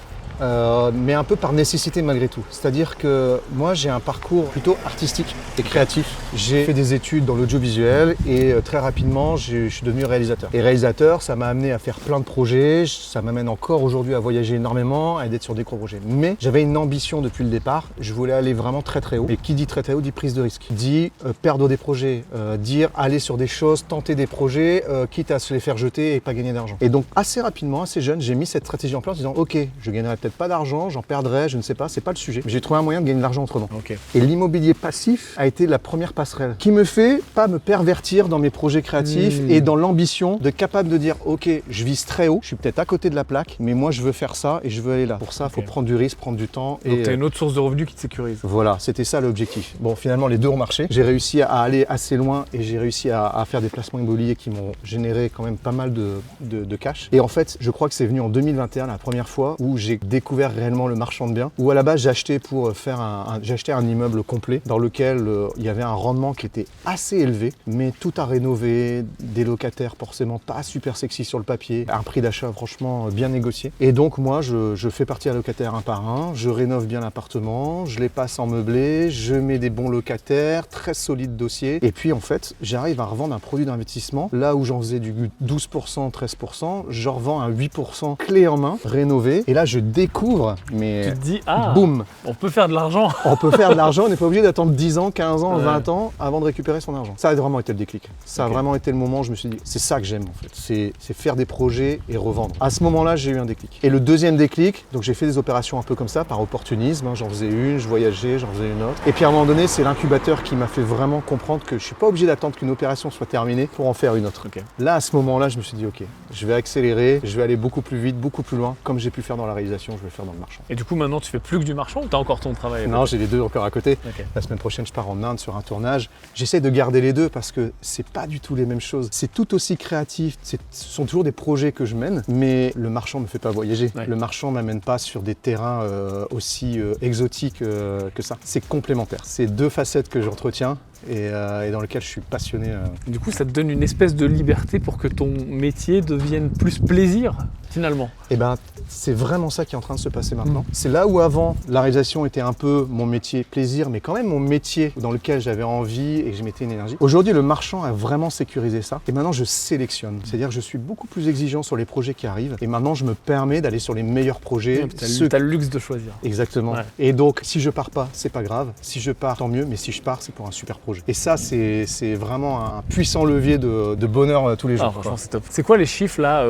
Mais un peu par nécessité malgré tout. C'est-à-dire que moi j'ai un parcours plutôt artistique et créatif. J'ai fait des études dans l'audiovisuel et très rapidement je suis devenu réalisateur. Et réalisateur, ça m'a amené à faire plein de projets, ça m'amène encore aujourd'hui à voyager énormément, à être sur des gros projets. Mais j'avais une ambition depuis le départ, je voulais aller vraiment très très haut. Et qui dit très très haut dit prise de risque, dit perdre des projets, dire aller sur des choses, tenter des projets, quitte à se les faire jeter et pas gagner d'argent. Et donc assez rapidement, assez jeune, j'ai mis cette stratégie en place en disant ok, je gagnerai peut-être pas d'argent, j'en perdrai, je ne sais pas, c'est pas le sujet. Mais j'ai trouvé un moyen de gagner de l'argent autrement. Okay. Et l'immobilier passif a été la première passerelle qui me fait pas me pervertir dans mes projets créatifs et dans l'ambition de capable de dire ok, je vise très haut, je suis peut-être à côté de la plaque, mais moi je veux faire ça et je veux aller là. Pour ça, il faut prendre du risque, prendre du temps. Donc tu as une autre source de revenus qui te sécurise. Voilà, c'était ça l'objectif. Bon, finalement, les deux ont marché. J'ai réussi à aller assez loin et j'ai réussi à faire des placements immobiliers qui m'ont généré quand même pas mal de cash. Et en fait, je crois que c'est venu en 2021, la première fois où j'ai découvert réellement le marchand de biens, où à la base j'ai acheté pour faire j'ai acheté un immeuble complet dans lequel il y avait un rendement qui était assez élevé, mais tout à rénover, des locataires forcément pas super sexy sur le papier, un prix d'achat franchement bien négocié. Et donc moi je fais partir locataires un par un, je rénove bien l'appartement, je les passe en meublé, je mets des bons locataires, très solide dossier, et puis en fait j'arrive à revendre un produit d'investissement, là où j'en faisais du 12%, 13%, je revends à 8% clé en main, rénové, et là je découvre, mais tu te dis, boum, on peut faire de l'argent. On peut faire de l'argent, on n'est pas obligé d'attendre 10 ans, 15 ans, 20 ans avant de récupérer son argent. Ça a vraiment été le déclic. Ça a vraiment été le moment où je me suis dit, c'est ça que j'aime en fait, c'est faire des projets et revendre. À ce moment-là, j'ai eu un déclic. Et le deuxième déclic, donc j'ai fait des opérations un peu comme ça, par opportunisme, j'en faisais une, je voyageais, j'en faisais une autre. Et puis à un moment donné, c'est l'incubateur qui m'a fait vraiment comprendre que je suis pas obligé d'attendre qu'une opération soit terminée pour en faire une autre. Là, à ce moment-là, je me suis dit, ok, je vais accélérer, je vais aller beaucoup plus vite, beaucoup plus loin, comme j'ai pu faire dans la réalisation, je vais faire dans le marchand. Et du coup, maintenant, tu fais plus que du marchand ou tu as encore ton travail? Non, j'ai les deux encore à côté. La semaine prochaine, je pars en Inde sur un tournage. J'essaie de garder les deux parce que c'est pas du tout les mêmes choses. C'est tout aussi créatif, ce sont toujours des projets que je mène, mais le marchand me fait pas voyager. Le marchand m'amène pas sur des terrains aussi exotiques que ça. C'est complémentaire. C'est deux facettes que j'entretiens et dans lequel je suis passionné. Du coup, ça te donne une espèce de liberté pour que ton métier devienne plus plaisir, finalement. Et ben, c'est vraiment ça qui est en train de se passer maintenant. C'est là où avant, la réalisation était un peu mon métier plaisir, mais quand même mon métier dans lequel j'avais envie et que je mettais une énergie. Aujourd'hui, le marchand a vraiment sécurisé ça. Et maintenant, je sélectionne. C'est-à-dire que je suis beaucoup plus exigeant sur les projets qui arrivent. Et maintenant, je me permets d'aller sur les meilleurs projets. T'as le luxe de choisir. Exactement. Ouais. Et donc, si je pars pas, c'est pas grave. Si je pars, tant mieux. Mais si je pars, c'est pour un super projet. Et ça, c'est vraiment un puissant levier de bonheur tous les jours. Franchement, c'est top. C'est quoi les chiffres là,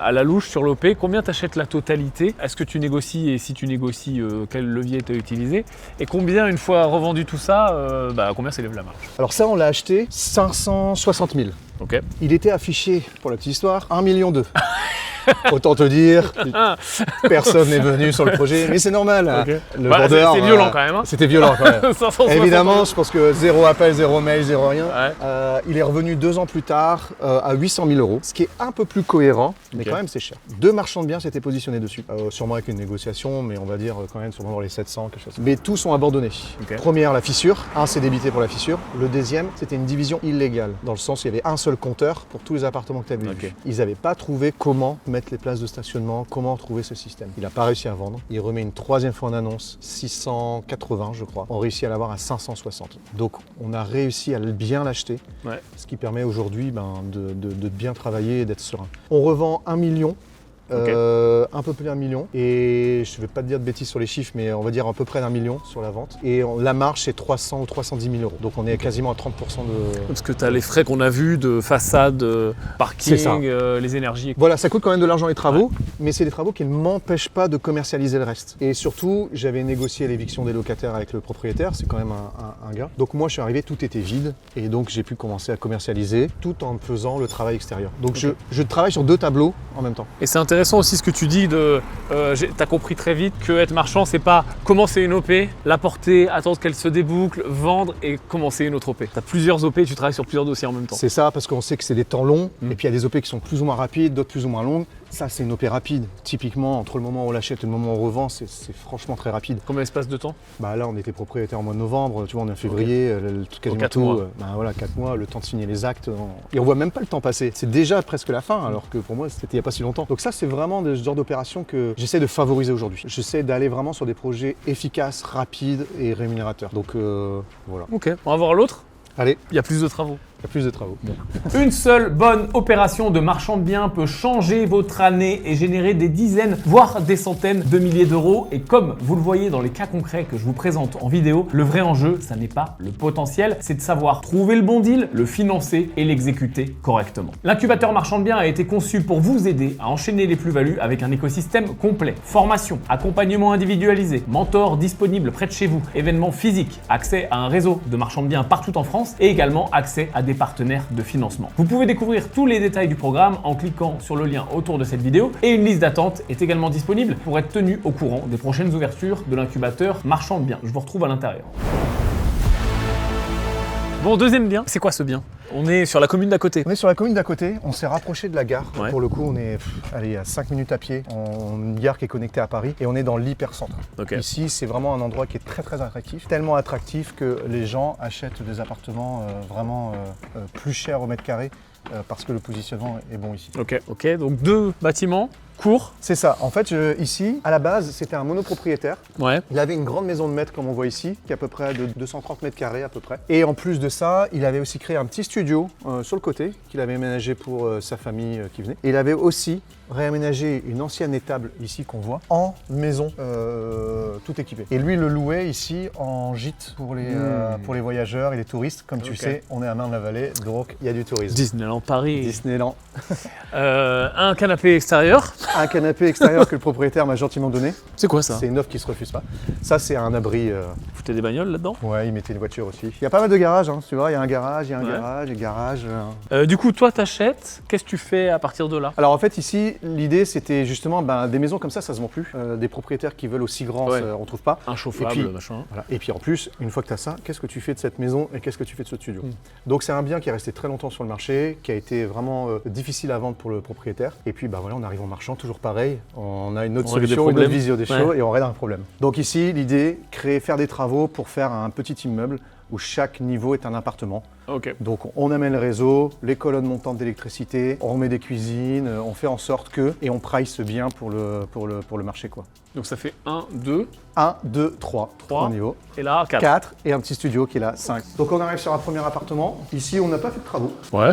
à la louche sur l'OP? Combien t'achètes la totalité? Est-ce que tu négocies? Et si tu négocies, quel levier tu as utilisé? Et combien, une fois revendu tout ça, combien s'élève la marge? Alors ça, on l'a acheté 560 000. Ok. Il était affiché, pour la petite histoire, 1,2 million. Autant te dire, personne n'est venu sur le projet, mais c'est normal. Okay. Le vendeur, c'est violent quand même. Hein. C'était violent quand même. Évidemment, je pense que zéro appel, zéro mail, zéro rien. Ouais. Il est revenu 2 ans plus tard à 800 000 €, ce qui est un peu plus cohérent, mais quand même c'est cher. 2 marchands de biens s'étaient positionnés dessus, sûrement avec une négociation, mais on va dire quand même sûrement dans les 700, quelque chose. Mais tous sont abandonnés. Okay. Première, la fissure. Un s'est débité pour la fissure. Le deuxième, c'était une division illégale, dans le sens où il y avait un seul compteur pour tous les appartements que tu avais vus. Ils n'avaient pas trouvé comment mettre les places de stationnement, comment trouver ce système. Il n'a pas réussi à vendre. Il remet une 3e fois en annonce, 680 je crois. On réussit à l'avoir à 560. Donc on a réussi à bien l'acheter, ce qui permet aujourd'hui de bien travailler et d'être serein. On revend 1 million. Un peu plus d'1 million, et je ne vais pas te dire de bêtises sur les chiffres, mais on va dire à peu près d'1 million sur la vente, et la marge c'est 300 ou 310 000 €, donc on est quasiment à 30% de... Parce que tu as les frais qu'on a vus de façade, parking, les énergies. Voilà, ça coûte quand même de l'argent les travaux, mais c'est des travaux qui ne m'empêchent pas de commercialiser le reste. Et surtout, j'avais négocié l'éviction des locataires avec le propriétaire, c'est quand même un gars. Donc moi je suis arrivé, tout était vide, et donc j'ai pu commencer à commercialiser tout en faisant le travail extérieur. Donc je travaille sur 2 tableaux en même temps. Et c'est intéressant aussi ce que tu dis de t'as compris très vite que être marchand, c'est pas commencer une OP, la porter, attendre qu'elle se déboucle, vendre et commencer une autre OP. Tu as plusieurs OP, tu travailles sur plusieurs dossiers en même temps. C'est ça, parce qu'on sait que c'est des temps longs, et puis il y a des OP qui sont plus ou moins rapides, d'autres plus ou moins longues. Ça, c'est une OP rapide. Typiquement, entre le moment où on l'achète et le moment où on revend, c'est franchement très rapide. Combien d'espace de temps? Là, on était propriétaire en mois de novembre, tu vois, on est en février, quasiment tout. Mois. 4 mois, le temps de signer les actes. Et on voit même pas le temps passer. C'est déjà presque la fin, alors que pour moi, c'était il n'y a pas si longtemps. Donc ça, c'est vraiment le genre d'opération que j'essaie de favoriser aujourd'hui. J'essaie d'aller vraiment sur des projets efficaces, rapides et rémunérateurs. Donc voilà. Ok, on va voir l'autre. Allez. Il y a plus de travaux. Il y a plus de travaux. Bon. Une seule bonne opération de marchand de biens peut changer votre année et générer des dizaines, voire des centaines de milliers d'euros. Et comme vous le voyez dans les cas concrets que je vous présente en vidéo, le vrai enjeu, ça n'est pas le potentiel, c'est de savoir trouver le bon deal, le financer et l'exécuter correctement. L'incubateur marchand de biens a été conçu pour vous aider à enchaîner les plus-values avec un écosystème complet. Formation, accompagnement individualisé, mentor disponible près de chez vous, événements physiques, accès à un réseau de marchands de biens partout en France et également accès à des partenaires de financement. Vous pouvez découvrir tous les détails du programme en cliquant sur le lien autour de cette vidéo, et une liste d'attente est également disponible pour être tenu au courant des prochaines ouvertures de l'incubateur marchand de biens. Je vous retrouve à l'intérieur. Bon, deuxième bien, c'est quoi ce bien? On est sur la commune d'à côté. On est sur la commune d'à côté, on s'est rapproché de la gare. Ouais. Pour le coup, on est à 5 minutes à pied, une gare qui est connectée à Paris, et on est dans l'hypercentre. Okay. Ici, c'est vraiment un endroit qui est très très attractif, tellement attractif que les gens achètent des appartements vraiment plus chers au mètre carré parce que le positionnement est bon ici. Ok, donc 2 bâtiments. Court. C'est ça. En fait, ici, à la base, c'était un monopropriétaire. Ouais. Il avait une grande maison de maître, comme on voit ici, qui est à peu près de 230 mètres carrés à peu près. Et en plus de ça, il avait aussi créé un petit studio sur le côté, qu'il avait aménagé pour sa famille qui venait. Et il avait aussi réaménagé une ancienne étable ici qu'on voit en maison tout équipée. Et lui, il le louait ici en gîte pour les voyageurs et les touristes. Comme tu sais, on est à Marne-la-Vallée, donc il y a du tourisme. Disneyland Paris. Disneyland. Un canapé extérieur. Un canapé extérieur que le propriétaire m'a gentiment donné. C'est quoi ça? C'est une offre qui se refuse pas. Ça, c'est un abri. Vous foutez des bagnoles là-dedans? Ouais, il mettait une voiture aussi. Il y a pas mal de garages, hein, tu vois, il y a un garage, il y a un garage, des garages. Du coup, toi, t'achètes. Qu'est-ce que tu fais à partir de là? Alors en fait, ici, l'idée, c'était justement des maisons comme ça se vend plus. Des propriétaires qui veulent aussi grand, on trouve pas. Un chauffable, machin. Voilà. Et puis en plus, une fois que tu as ça, qu'est-ce que tu fais de cette maison et qu'est-ce que tu fais de ce studio? Donc c'est un bien qui est resté très longtemps sur le marché, qui a été vraiment difficile à vendre pour le propriétaire. Et puis voilà, on arrive en marchand, toujours pareil. On a une autre solution, une autre vision des choses et on règle un problème. Donc ici, l'idée, faire des travaux pour faire un petit immeuble où chaque niveau est un appartement. Ok. Donc on amène le réseau, les colonnes montantes d'électricité, on remet des cuisines, on fait en sorte que, et on price bien pour le marché, quoi. Donc ça fait 1, 2, 1, 2, 3. 3 niveaux. Et là, 4. 4 et un petit studio qui est là, 5. Donc on arrive sur un premier appartement. Ici, on n'a pas fait de travaux. Ouais.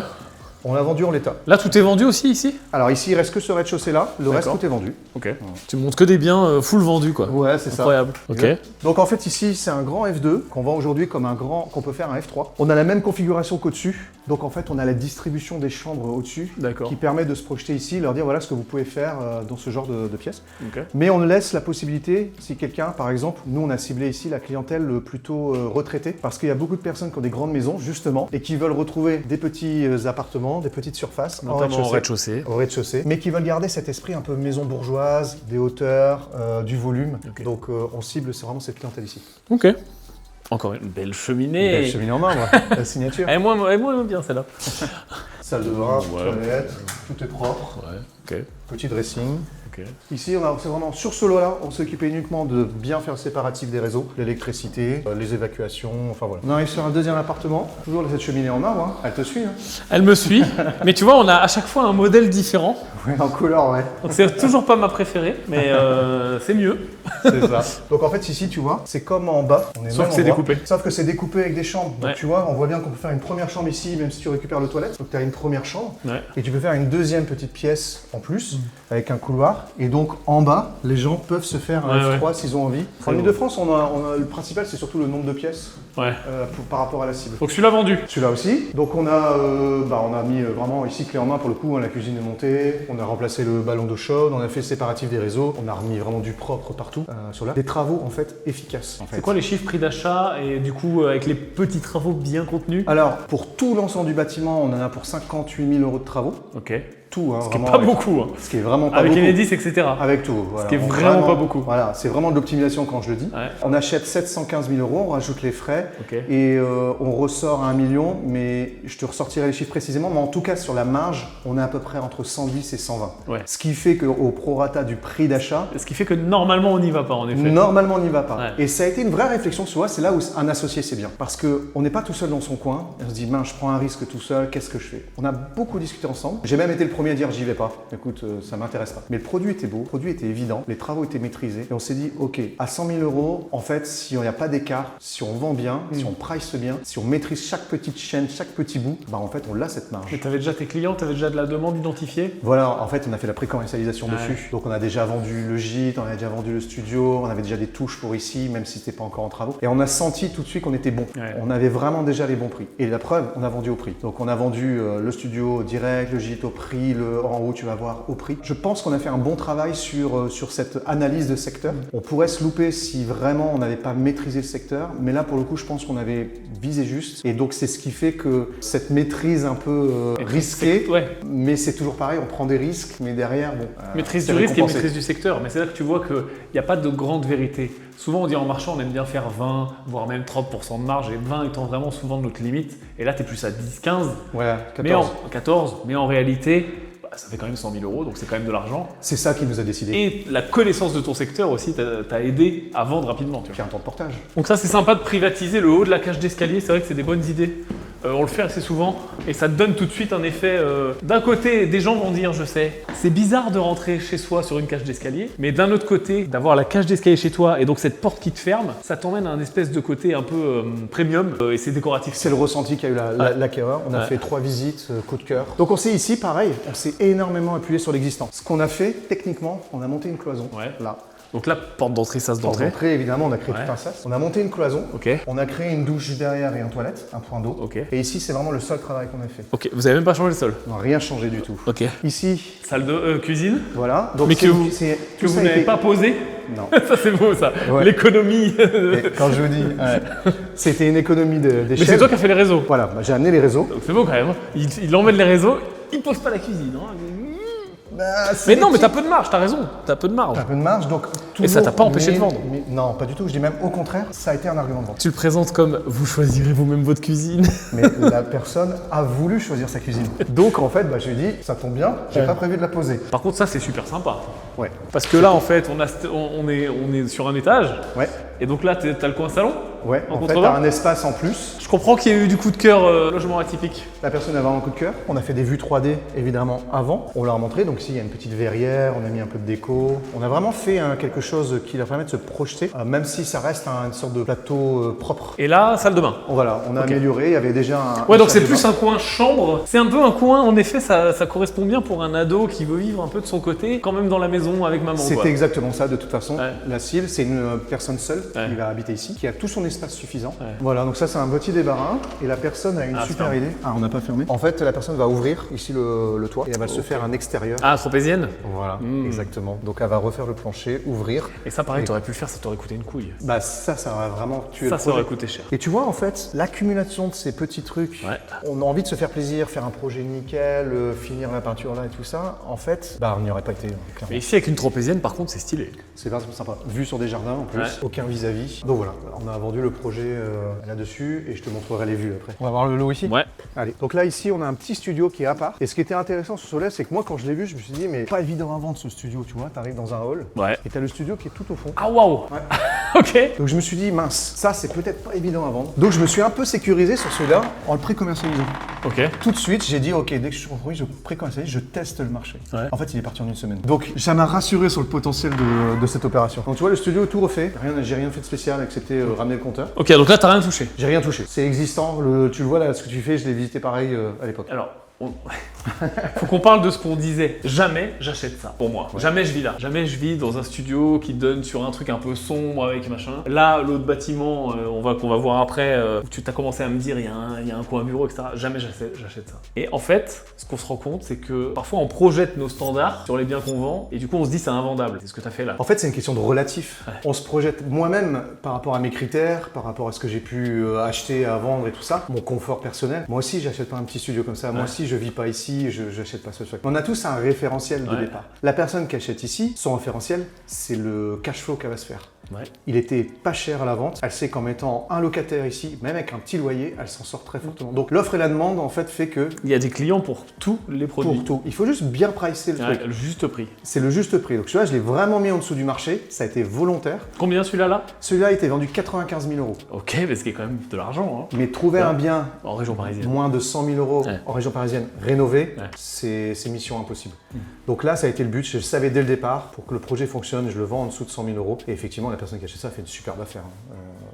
On l'a vendu en l'état. Là, tout est vendu aussi ici? Alors ici, il reste que ce rez-de-chaussée-là. Le reste, tout est vendu. Ok. Tu montres que des biens full vendus, quoi. Ouais, c'est ça. Incroyable. Ok. Donc en fait, ici, c'est un grand F2 qu'on vend aujourd'hui comme qu'on peut faire un F3. On a la même configuration qu'au-dessus. Donc en fait, on a la distribution des chambres au-dessus qui permet de se projeter ici, leur dire voilà ce que vous pouvez faire dans ce genre de pièces. Okay. Mais on laisse la possibilité, si quelqu'un, par exemple, nous on a ciblé ici la clientèle plutôt retraitée, parce qu'il y a beaucoup de personnes qui ont des grandes maisons, justement, et qui veulent retrouver des petits appartements, des petites surfaces, notamment au rez-de-chaussée. Au rez-de-chaussée, mais qui veulent garder cet esprit un peu maison bourgeoise, des hauteurs, du volume. Okay. Donc on cible, c'est vraiment cette clientèle ici. Ok. Encore une belle cheminée. Une belle cheminée en marbre, la signature. Et moi bien celle-là. Salle de bain, toilette, tout est propre. Ouais, ok. Petit dressing. Okay. Ici, c'est vraiment sur ce lot-là, on s'occupait uniquement de bien faire le séparatif des réseaux, l'électricité, les évacuations, enfin voilà. On arrive sur un deuxième appartement, toujours cette cheminée en marbre, hein. Elle te suit, hein. Elle me suit, mais tu vois, on a à chaque fois un modèle différent. Oui, en couleur, ouais. Donc c'est toujours pas ma préférée, mais c'est mieux. C'est ça. Donc en fait, ici, tu vois, c'est comme en bas. Sauf que c'est découpé. Sauf que c'est découpé avec des chambres. Donc tu vois, on voit bien qu'on peut faire une première chambre ici, même si tu récupères le toilette. Donc tu as une première chambre. Et tu peux faire une deuxième petite pièce en plus, avec un couloir. Et donc en bas, les gens peuvent se faire un F3 s'ils ont envie. En Ile-de-France, le principal, c'est surtout le nombre de pièces par rapport à la cible. Donc celui-là vendu. Celui-là aussi. Donc on a mis vraiment ici clé en main pour le coup, la cuisine est montée, on a remplacé le ballon d'eau chaude, on a fait le séparatif des réseaux, on a remis vraiment du propre partout sur là. Des travaux en fait efficaces. C'est quoi les chiffres prix d'achat et du coup avec les petits travaux bien contenus? Alors pour tout l'ensemble du bâtiment, on en a pour 58 000 € de travaux. Ok. Tout, hein, ce qui n'est pas beaucoup. Hein. Ce qui est vraiment pas avec beaucoup. Avec Enedis, etc. Avec tout. Voilà. Ce qui est vraiment pas beaucoup. Voilà, c'est vraiment de l'optimisation quand je le dis. Ouais. On achète 715 000 €, on rajoute les frais et on ressort à 1 million, mais je te ressortirai les chiffres précisément. Mais en tout cas, sur la marge, on est à peu près entre 110 et 120. Ouais. Ce qui fait qu'au prorata du prix d'achat… Ce qui fait que normalement, on n'y va pas en effet. Normalement, on n'y va pas. Ouais. Et ça a été une vraie réflexion, tu vois, c'est là où un associé, c'est bien. Parce qu'on n'est pas tout seul dans son coin. On se dit, mince, je prends un risque tout seul, qu'est-ce que je fais? On a beaucoup discuté ensemble. J'ai même été le premier à dire, j'y vais pas. Écoute, ça m'intéresse pas. Mais le produit était beau, le produit était évident, les travaux étaient maîtrisés. Et on s'est dit, ok, à 100 000 €, en fait, si on n'y a pas d'écart, si on vend bien, si on price bien, si on maîtrise chaque petite chaîne, chaque petit bout, bah en fait, on l'a cette marge. Et tu avais déjà tes clients, tu avais déjà de la demande identifiée? Voilà, en fait, on a fait la pré-commercialisation dessus. Donc, on a déjà vendu le gîte, on a déjà vendu le studio, on avait déjà des touches pour ici, même si c'était pas encore en travaux. Et on a senti tout de suite qu'on était bon. Ouais. On avait vraiment déjà les bons prix. Et la preuve, on a vendu au prix. Donc, on a vendu le studio direct, le gîte au prix, en haut, tu vas voir au prix. Je pense qu'on a fait un bon travail sur cette analyse de secteur. On pourrait se louper si vraiment on n'avait pas maîtrisé le secteur, mais là pour le coup je pense qu'on avait visé juste et donc c'est ce qui fait que cette maîtrise un peu risquée, mais c'est toujours pareil, on prend des risques, mais derrière bon… maîtrise du risque et maîtrise du secteur, mais c'est là que tu vois qu'il n'y a pas de grande vérité. Souvent on dit en marchand on aime bien faire 20, voire même 30% de marge et 20 étant vraiment souvent notre limite et là tu es plus à 10, 15, 14, mais en réalité… ça fait quand même 100 000 €, donc c'est quand même de l'argent. C'est ça qui nous a décidé. Et la connaissance de ton secteur aussi t'a aidé à vendre rapidement. Tu vois. Puis un temps de portage. Donc ça, c'est sympa de privatiser le haut de la cage d'escalier. C'est vrai que c'est des bonnes idées. On le fait assez souvent et ça te donne tout de suite un effet… D'un côté, des gens vont dire, je sais, c'est bizarre de rentrer chez soi sur une cage d'escalier. Mais d'un autre côté, d'avoir la cage d'escalier chez toi et donc cette porte qui te ferme, ça t'emmène à un espèce de côté un peu premium et c'est décoratif. C'est le ressenti qu'a eu l'acquéreur. On a fait 3 visites, coup de cœur. Donc on s'est ici, pareil, on s'est énormément appuyé sur l'existant. Ce qu'on a fait, techniquement, on a monté une cloison, là. Donc là, porte d'entrée, sas d'entrée. Porte d'entrée, évidemment, on a créé tout un sas. On a monté une cloison, okay. On a créé une douche derrière et une toilette, un point d'eau. Okay. Et ici, c'est vraiment le seul travail qu'on a fait. Ok, vous avez même pas changé le sol? Non, rien changé du tout. Ok. Ici… salle de cuisine. Voilà. Donc mais que vous n'avez pas posé? Non. Ça c'est beau ça, l'économie. Quand je vous dis, c'était une économie d'échelle. Mais c'est toi qui as fait les réseaux. Voilà, bah, j'ai amené les réseaux. Donc c'est beau quand même, il emmène les réseaux, il pose pas la cuisine. Hein. Bah, mais non, mais t'as peu de marge, t'as raison, t'as peu de marge. T'as peu de marge, donc et ça t'a pas empêché de vendre? Non, pas du tout, je dis même au contraire, ça a été un argument de vente. Tu le présentes comme vous choisirez vous-même votre cuisine. Mais la personne a voulu choisir sa cuisine. Donc en fait, bah, je lui ai dit, ça tombe bien, j'ai pas prévu de la poser. Par contre, ça c'est super sympa. Ouais. Parce que là, en fait, on est sur un étage. Ouais. Et donc là, t'as le coin salon. Ouais, En en fait, contrebas. t'as un espace en plus. Je comprends qu'il y a eu du coup de cœur logement atypique. La personne a vraiment un coup de cœur. On a fait des vues 3D, évidemment, avant. On leur a montré. Donc ici, il y a une petite verrière, on a mis un peu de déco. On a vraiment fait quelque chose qui leur permet de se projeter, même si ça reste une sorte de plateau propre. Et là, salle de bain. Voilà, on a amélioré. Il y avait déjà un... Ouais, donc salle c'est de plus bain. un coin chambre. C'est un peu un coin, en effet, ça correspond bien pour un ado qui veut vivre un peu de son côté, quand même dans la maison avec maman. C'était quoi. exactement ça, de toute façon. Ouais. La cible, c'est une personne seule Ouais. qui va habiter ici, qui a tout son espace suffisant. Ouais. Voilà, donc ça, c'est un petit débarras. Et la personne a une Ah, super ferme. idée. Ah, on n'a pas fermé. En fait, la personne va ouvrir ici le toit et elle va se faire un extérieur. Ah, tropézienne. Voilà, exactement. Donc elle va refaire le plancher, ouvrir. Et ça, pareil, Et- t'aurais pu le faire, ça t'aurait coûté une couille. Bah ça va vraiment tuer Ça le projet. aurait coûté cher. Et tu vois, en fait, l'accumulation de ces petits trucs, Ouais. on a envie de se faire plaisir, faire un projet nickel, finir la peinture là et tout ça, en fait, bah on n'y aurait pas été, clairement. Mais ici, avec une tropézienne, par contre, c'est stylé. C'est vachement sympa. Vue sur des jardins en plus, Ouais. aucun vis-à-vis. Donc voilà, on a vendu le projet là-dessus et je te montrerai les vues après. On va voir le lot ici. Ouais. Allez, donc là ici on a un petit studio qui est à part. Et ce qui était intéressant sur ce là, c'est que moi quand je l'ai vu, je me suis dit mais pas évident à vendre ce studio, tu vois, t'arrives dans un hall Ouais. et t'as le studio qui est tout au fond. Ah, waouh. Ok. Donc je me suis dit mince, ça c'est peut-être pas évident à vendre. Donc je me suis un peu sécurisé sur celui-là en le pré-commercialisant. Ok. Tout de suite, j'ai dit ok, dès que je suis compris, je pré-commercialise, je teste le marché. Ouais. En fait, il est parti en une semaine. Donc ça m'a rassuré sur le potentiel de cette opération. Donc tu vois, le studio est tout refait. J'ai rien fait de spécial excepté ramener le compteur. Ok, donc là, t'as rien touché. J'ai rien touché. C'est existant. Tu le vois là, ce que tu fais, je l'ai visité pareil à l'époque. Alors, faut qu'on parle de ce qu'on disait. Jamais j'achète ça, pour moi. Jamais je vis là. Jamais je vis dans un studio qui donne sur un truc un peu sombre avec machin. Là, l'autre bâtiment, qu'on va voir après, où tu t'as commencé à me dire, il y a un coin bureau, etc. Jamais j'achète ça. Et en fait, ce qu'on se rend compte, c'est que parfois on projette nos standards sur les biens qu'on vend, et du coup on se dit c'est invendable. C'est ce que t'as fait là. En fait, c'est une question de relatif. Ouais. On se projette moi-même par rapport à mes critères, par rapport à ce que j'ai pu acheter à vendre et tout ça, mon confort personnel. Moi aussi, j'achète pas un petit studio comme ça. Moi Ouais. aussi, je vis pas ici, je n'achète pas ce truc. On a tous un référentiel de Ouais. départ. La personne qui achète ici, son référentiel, c'est le cash flow qu'elle va se faire. Ouais. Il était pas cher à la vente. Elle sait qu'en mettant un locataire ici, même avec un petit loyer, elle s'en sort très fortement. Donc l'offre et la demande, en fait, fait que Il y a des clients pour tous les produits. pour tout, il faut juste bien pricer le Ouais, truc. le juste prix. C'est le juste prix. Donc tu vois, je l'ai vraiment mis en dessous du marché. Ça a été volontaire. Combien celui-là là? Celui-là a été vendu 95 000 euros. Ok, mais ce qui est quand même de l'argent, hein. Mais trouver Ouais. un bien En région parisienne. moins de 100 000 euros Ouais. en région parisienne rénové, Ouais. c'est mission impossible. Donc là, ça a été le but. Je savais dès le départ, pour que le projet fonctionne, je le vends en dessous de 100 000 euros. Et effectivement, la personne qui achète ça fait une superbe affaire, hein,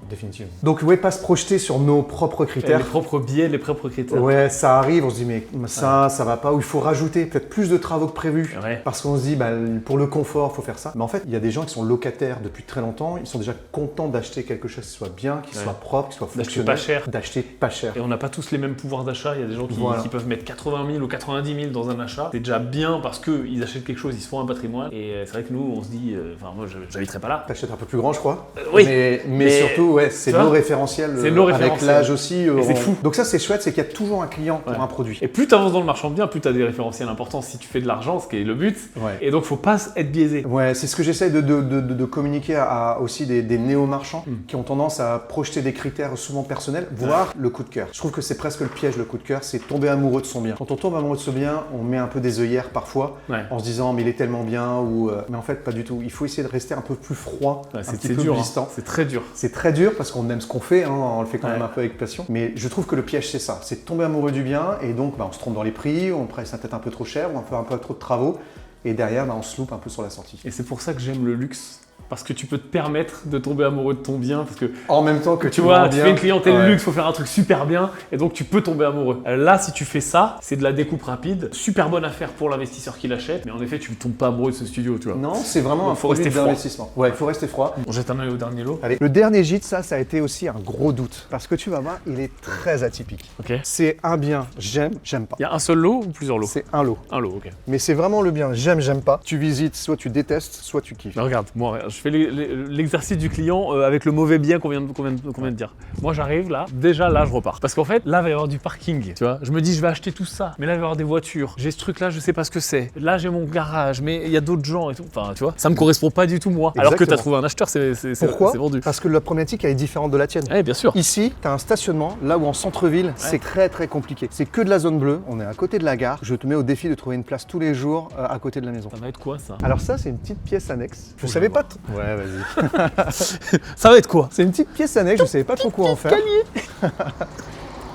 définitivement. Donc, ouais, pas se projeter sur nos propres Les critères. propres biais, les propres critères. Ouais, ça arrive, on se dit, mais ça va pas, ou il faut rajouter peut-être plus de travaux que prévu. Ouais. Parce qu'on se dit, bah, pour le confort, il faut faire ça. Mais en fait, il y a des gens qui sont locataires depuis très longtemps, ils sont déjà contents d'acheter quelque chose qui soit bien, qui Ouais. soit propre, qui soit D'acheter fonctionnel. pas cher. D'acheter pas cher. Et on n'a pas tous les mêmes pouvoirs d'achat. Il y a des gens Voilà. qui peuvent mettre 80 000 ou 90 000 dans un achat. C'est déjà bien parce qu'ils achètent quelque chose, ils se font un patrimoine. Et c'est vrai que nous, on se dit, enfin, moi, j'habiterai pas là. T'achètes un peu plus grand, je crois. Oui. Mais surtout, ouais, c'est tu vois, nos référentiels. c'est nos Avec référentiels. l'âge aussi. Et c'est fou. Donc ça, c'est chouette, c'est qu'il y a toujours un client pour Ouais. un produit. Et plus tu avances dans le marchand de biens, plus tu as des référentiels importants si tu fais de l'argent, ce qui est le but. Ouais. Et donc, faut pas être biaisé. Ouais, c'est ce que j'essaie de communiquer à aussi des néo-marchands qui ont tendance à projeter des critères souvent personnels, voire le coup de cœur. Je trouve que c'est presque le piège, le coup de cœur, c'est tomber amoureux de son bien. Quand on tombe amoureux de son bien, on met un peu des œillères parfois Ouais. en se disant mais il est tellement bien ou mais en fait pas du tout. Il faut essayer de rester un peu plus froid, Ouais, un c'est petit peu dur. glissant. C'est très dur. C'est très dur parce qu'on aime ce qu'on fait, hein, on le fait quand Ouais. même un peu avec passion. Mais je trouve que le piège c'est ça, c'est de tomber amoureux du bien et donc bah, on se trompe dans les prix, on presse peut-être un peu trop cher ou on fait un peu trop de travaux et derrière bah, on se loupe un peu sur la sortie. Et c'est pour ça que j'aime le luxe. Parce que tu peux te permettre de tomber amoureux de ton bien. Parce que En même temps que tu vois, tu fais une clientèle ouais. luxe, faut faire un truc super bien, et donc tu peux tomber amoureux. Là, si tu fais ça, c'est de la découpe rapide, super bonne affaire pour l'investisseur qui l'achète, mais en effet, tu ne tombes pas amoureux de ce studio, tu vois. Non, c'est vraiment Donc, un faut produit rester froid. d'investissement. Ouais, il faut rester froid. On jette un œil au dernier lot. Allez. Le dernier gîte, ça a été aussi un gros doute. Parce que tu vas voir, il est très atypique. Ok. C'est un bien, j'aime pas. Il y a un seul lot ou plusieurs lots? C'est un lot. Un lot, ok. Mais c'est vraiment le bien, j'aime pas. Tu visites, soit tu détestes, soit tu kiffes. Mais regarde, moi, je fais l'exercice du client avec le mauvais bien qu'on vient de dire. Moi j'arrive là, déjà là je repars. Parce qu'en fait, là il va y avoir du parking, tu vois. Je me dis je vais acheter tout ça, mais là il va y avoir des voitures. J'ai ce truc là, je sais pas ce que c'est. Là j'ai mon garage, mais il y a d'autres gens et tout. Enfin tu vois, ça me correspond pas du tout moi. Exactement. Alors que tu as trouvé un acheteur, c'est vendu. Parce que la problématique elle est différente de la tienne. Oui, bien sûr. Ici, tu as un stationnement, là où en centre-ville, c'est très très compliqué. C'est que de la zone bleue, on est à côté de la gare. Je te mets au défi de trouver une place tous les jours à côté de la maison. Ça va être quoi ça? Alors ça, c'est une petite pièce annexe. Je savais pas. Ouais, vas-y. Ça va être quoi? C'est une petite pièce annexe, je savais pas trop quoi en faire.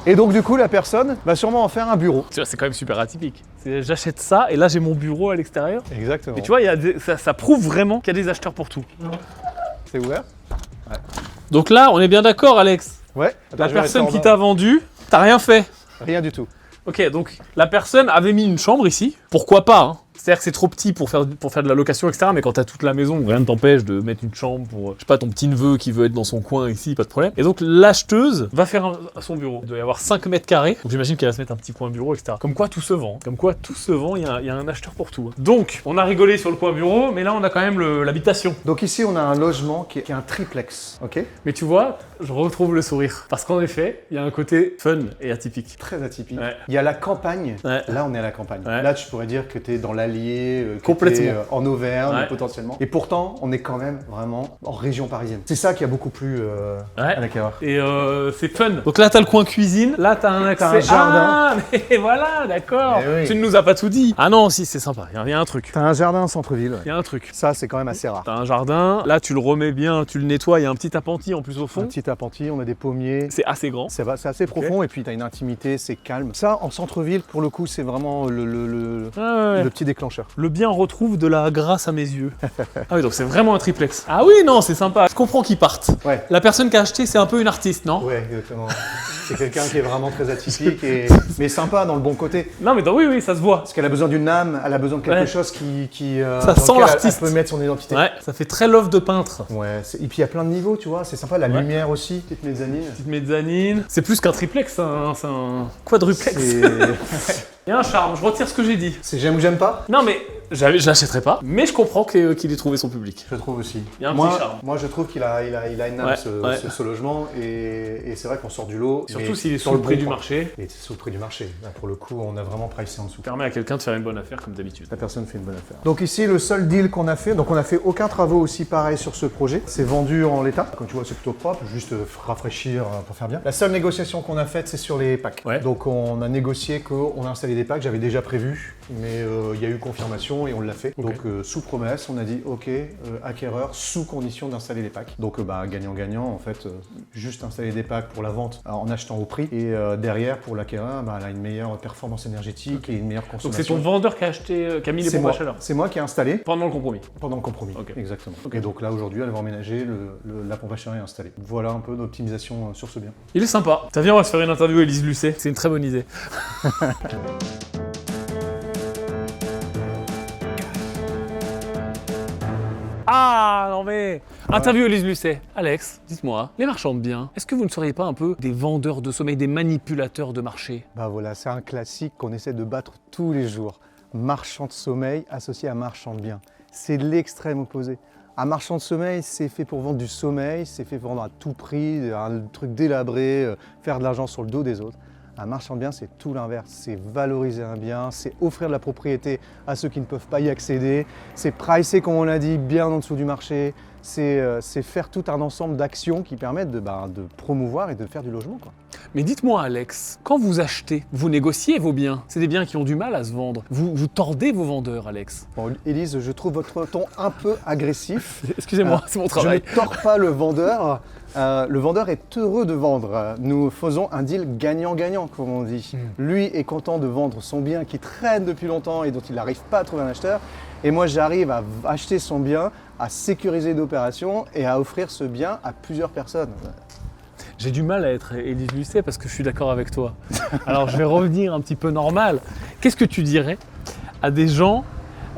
Et donc du coup, la personne va sûrement en faire un bureau. Tu vois, c'est quand même super atypique. J'achète ça et là j'ai mon bureau à l'extérieur. Exactement. Et tu vois, ça prouve vraiment qu'il y a des acheteurs pour tout. C'est ouvert? Ouais. Donc là, on est bien d'accord, Alex. Ouais. La personne qui t'a vendu, t'as rien fait. Rien du tout. Ok, donc la personne avait mis une chambre ici. Pourquoi pas, hein. C'est-à-dire que c'est trop petit pour faire de la location, etc. Mais quand t'as toute la maison, rien ne t'empêche de mettre une chambre pour, je sais pas, ton petit neveu qui veut être dans son coin ici, pas de problème. Et donc l'acheteuse va faire son bureau. Il doit y avoir 5 mètres carrés. Donc j'imagine qu'elle va se mettre un petit coin bureau, etc. Comme quoi tout se vend. Comme quoi tout se vend, il y a un acheteur pour tout. Donc on a rigolé sur le coin bureau, mais là on a quand même l'habitation. Donc ici on a un logement qui est un triplex, ok? Mais tu vois, je retrouve le sourire. Parce qu'en effet, il y a un côté fun et atypique. Très atypique. Ouais. Il y a la campagne. Ouais. Là on est à la campagne. Ouais. Là tu pourrais dire que tu es dans l'Allier, que complètement. t'es, en Auvergne Ouais. potentiellement. Et pourtant on est quand même vraiment en région parisienne. C'est ça qui a beaucoup plu à l'acquéreur. Et c'est fun. Donc là, t'as le coin cuisine. Là, t'as un accès. T'as un jardin. Ah, mais voilà, d'accord. Eh oui. Tu ne nous as pas tout dit. Ah non, si, c'est sympa. Il y a un truc. T'as un jardin centre-ville. Ouais. Il y a un truc. Ça c'est quand même assez rare. T'as un jardin. Là, tu le remets bien, tu le nettoies. Il y a un petit appentis en plus au Un fond. petit appentis, on a des pommiers. C'est assez grand. C'est assez profond et puis tu as une intimité, c'est calme. Ça, en centre-ville, pour le coup, c'est vraiment le petit déclencheur. Le bien retrouve de la grâce à mes yeux. Ah oui, donc c'est vraiment un triplex. Ah oui, non, c'est sympa. Je comprends qu'ils partent. Ouais. La personne qui a acheté, c'est un peu une artiste, non? Ouais, exactement. C'est quelqu'un qui est vraiment très atypique, mais sympa dans le bon côté. Non, mais oui, ça se voit. Parce qu'elle a besoin d'une âme, elle a besoin de quelque Ouais. chose qui Ça dans sent lequel l'artiste. Elle peut mettre son identité. Ouais, ça fait très love de peintre. Ouais, et puis il y a plein de niveaux, tu vois, c'est sympa. La Ouais. lumière aussi, petite mezzanine. Petite mezzanine. C'est plus qu'un triplex, hein, c'est un quadruplex. Il y a un charme, je retire ce que j'ai dit. C'est j'aime ou j'aime pas? Non mais, je l'achèterai pas, mais je comprends qu'il ait trouvé son public. Je trouve aussi. Il y a un petit charme. Moi, je trouve qu'il a une âme, Ouais, ce logement, et c'est vrai qu'on sort du lot. Surtout mais s'il est sur sous le prix bon du point. marché. Et sous le prix du marché. Là, pour le coup, on a vraiment pricé en dessous. Ça permet à quelqu'un de faire une bonne affaire comme d'habitude. La personne fait une bonne affaire. Donc ici, le seul deal qu'on a fait, donc on n'a fait aucun travaux aussi pareil sur ce projet. C'est vendu en l'état. Comme tu vois, c'est plutôt propre, juste rafraîchir pour faire bien. La seule négociation qu'on a faite, c'est sur les packs. Ouais. Donc on a négocié qu'on a installé des packs, j'avais déjà prévu, mais il y a eu confirmation et on l'a fait. Ok. Donc sous promesse, on a dit ok, acquéreur, sous condition d'installer des packs. Donc gagnant-gagnant, en fait, juste installer des packs pour la vente en achetant au prix et derrière pour l'acquéreur, elle a une meilleure performance énergétique et une meilleure Donc consommation. c'est ton vendeur qui a acheté, qui a mis les pompes à chaleur C'est moi qui ai installé pendant le compromis. pendant le compromis. Ok. Exactement. Et donc là aujourd'hui, elle va emménager, la pompe à chaleur est installée. Voilà un peu d'optimisation sur ce bien. Il est sympa. T'as vu, on va se faire une interview à Élise Lucet. C'est une très bonne idée. Ah non mais interview Élise Lucet. Alex, dites-moi, les marchands de biens, est-ce que vous ne seriez pas un peu des vendeurs de sommeil, des manipulateurs de marché? Bah voilà, c'est un classique qu'on essaie de battre tous les jours. Marchand de sommeil associé à marchand de biens. C'est l'extrême opposé. Un marchand de sommeil, c'est fait pour vendre du sommeil, c'est fait pour vendre à tout prix, un truc délabré, faire de l'argent sur le dos des autres. Un marchand de biens, c'est tout l'inverse. C'est valoriser un bien, c'est offrir de la propriété à ceux qui ne peuvent pas y accéder, c'est pricer, comme on l'a dit, bien en dessous du marché, c'est faire tout un ensemble d'actions qui permettent de promouvoir et de faire du logement, quoi. Mais dites-moi Alex, quand vous achetez, vous négociez vos biens. C'est des biens qui ont du mal à se vendre. Vous tordez vos vendeurs, Alex. Bon, Élise, je trouve votre ton un peu agressif. Excusez-moi, c'est mon travail. Je ne tords pas le vendeur. Le vendeur est heureux de vendre. Nous faisons un deal gagnant-gagnant, comme on dit. Lui est content de vendre son bien qui traîne depuis longtemps et dont il n'arrive pas à trouver un acheteur. Et moi, j'arrive à acheter son bien, à sécuriser l'opération et à offrir ce bien à plusieurs personnes. J'ai du mal à être Élise Lucet parce que je suis d'accord avec toi. Alors je vais revenir un petit peu normal. Qu'est-ce que tu dirais à des gens,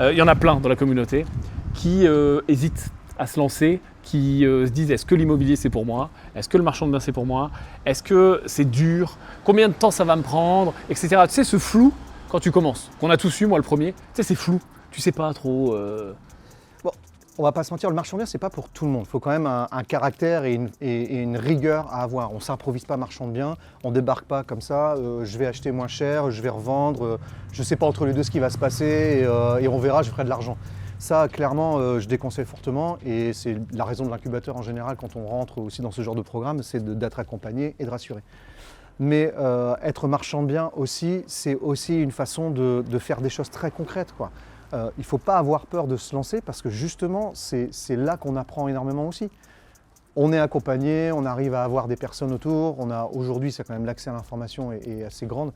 il y en a plein dans la communauté, qui hésitent à se lancer, qui se disent est-ce que l'immobilier c'est pour moi? Est-ce que le marchand de biens c'est pour moi? Est-ce que c'est dur? Combien de temps ça va me prendre? Etc. Tu sais, ce flou quand tu commences, qu'on a tous eu, moi le premier, tu sais, c'est flou. Tu sais pas trop. on va pas se mentir, le marchand bien, c'est pas pour tout le monde. Il faut quand même un caractère et une rigueur à avoir. On s'improvise pas marchand de biens, on débarque pas comme ça, je vais acheter moins cher, je vais revendre, je sais pas entre les deux ce qui va se passer et on verra, je ferai de l'argent. Ça, clairement, je déconseille fortement et c'est la raison de l'incubateur en général quand on rentre aussi dans ce genre de programme, c'est d'être accompagné et de rassurer. Mais être marchand de biens aussi, c'est aussi une façon de faire des choses très concrètes, quoi. Il ne faut pas avoir peur de se lancer parce que justement, c'est là qu'on apprend énormément aussi. On est accompagné, on arrive à avoir des personnes autour. Aujourd'hui, c'est quand même l'accès à l'information est assez grande.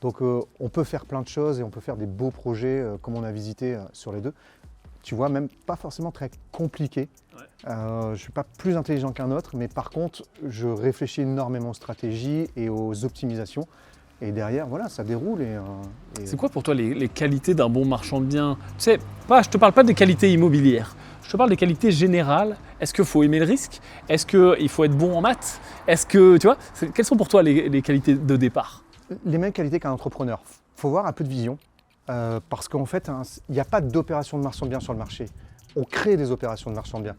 Donc on peut faire plein de choses et on peut faire des beaux projets comme on a visité sur les deux. Tu vois, même pas forcément très compliqué. Ouais. Je ne suis pas plus intelligent qu'un autre, mais par contre, je réfléchis énormément aux stratégies et aux optimisations. Et derrière, voilà, ça déroule. C'est quoi pour toi les qualités d'un bon marchand de biens? Tu sais, je ne te parle pas des qualités immobilières, je te parle des qualités générales. Est-ce qu'il faut aimer le risque? Est-ce qu'il faut être bon en maths? Est-ce que, tu vois, quelles sont pour toi les qualités de départ? Les mêmes qualités qu'un entrepreneur. Il faut avoir un peu de vision, parce qu'en fait, il n'y a pas d'opération de marchand de biens sur le marché. On crée des opérations de marchand de biens.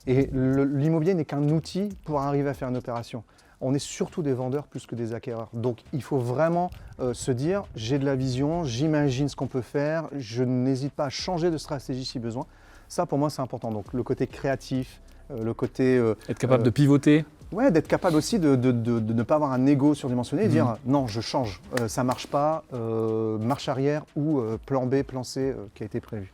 Et l'immobilier n'est qu'un outil pour arriver à faire une opération. On est surtout des vendeurs plus que des acquéreurs. Donc il faut vraiment se dire, j'ai de la vision, j'imagine ce qu'on peut faire, je n'hésite pas à changer de stratégie si besoin. Ça pour moi c'est important. Donc le côté créatif, le côté... être capable de pivoter. Ouais, d'être capable aussi de ne pas avoir un ego surdimensionné et dire non, je change, ça ne marche pas, marche arrière ou plan B, plan C qui a été prévu.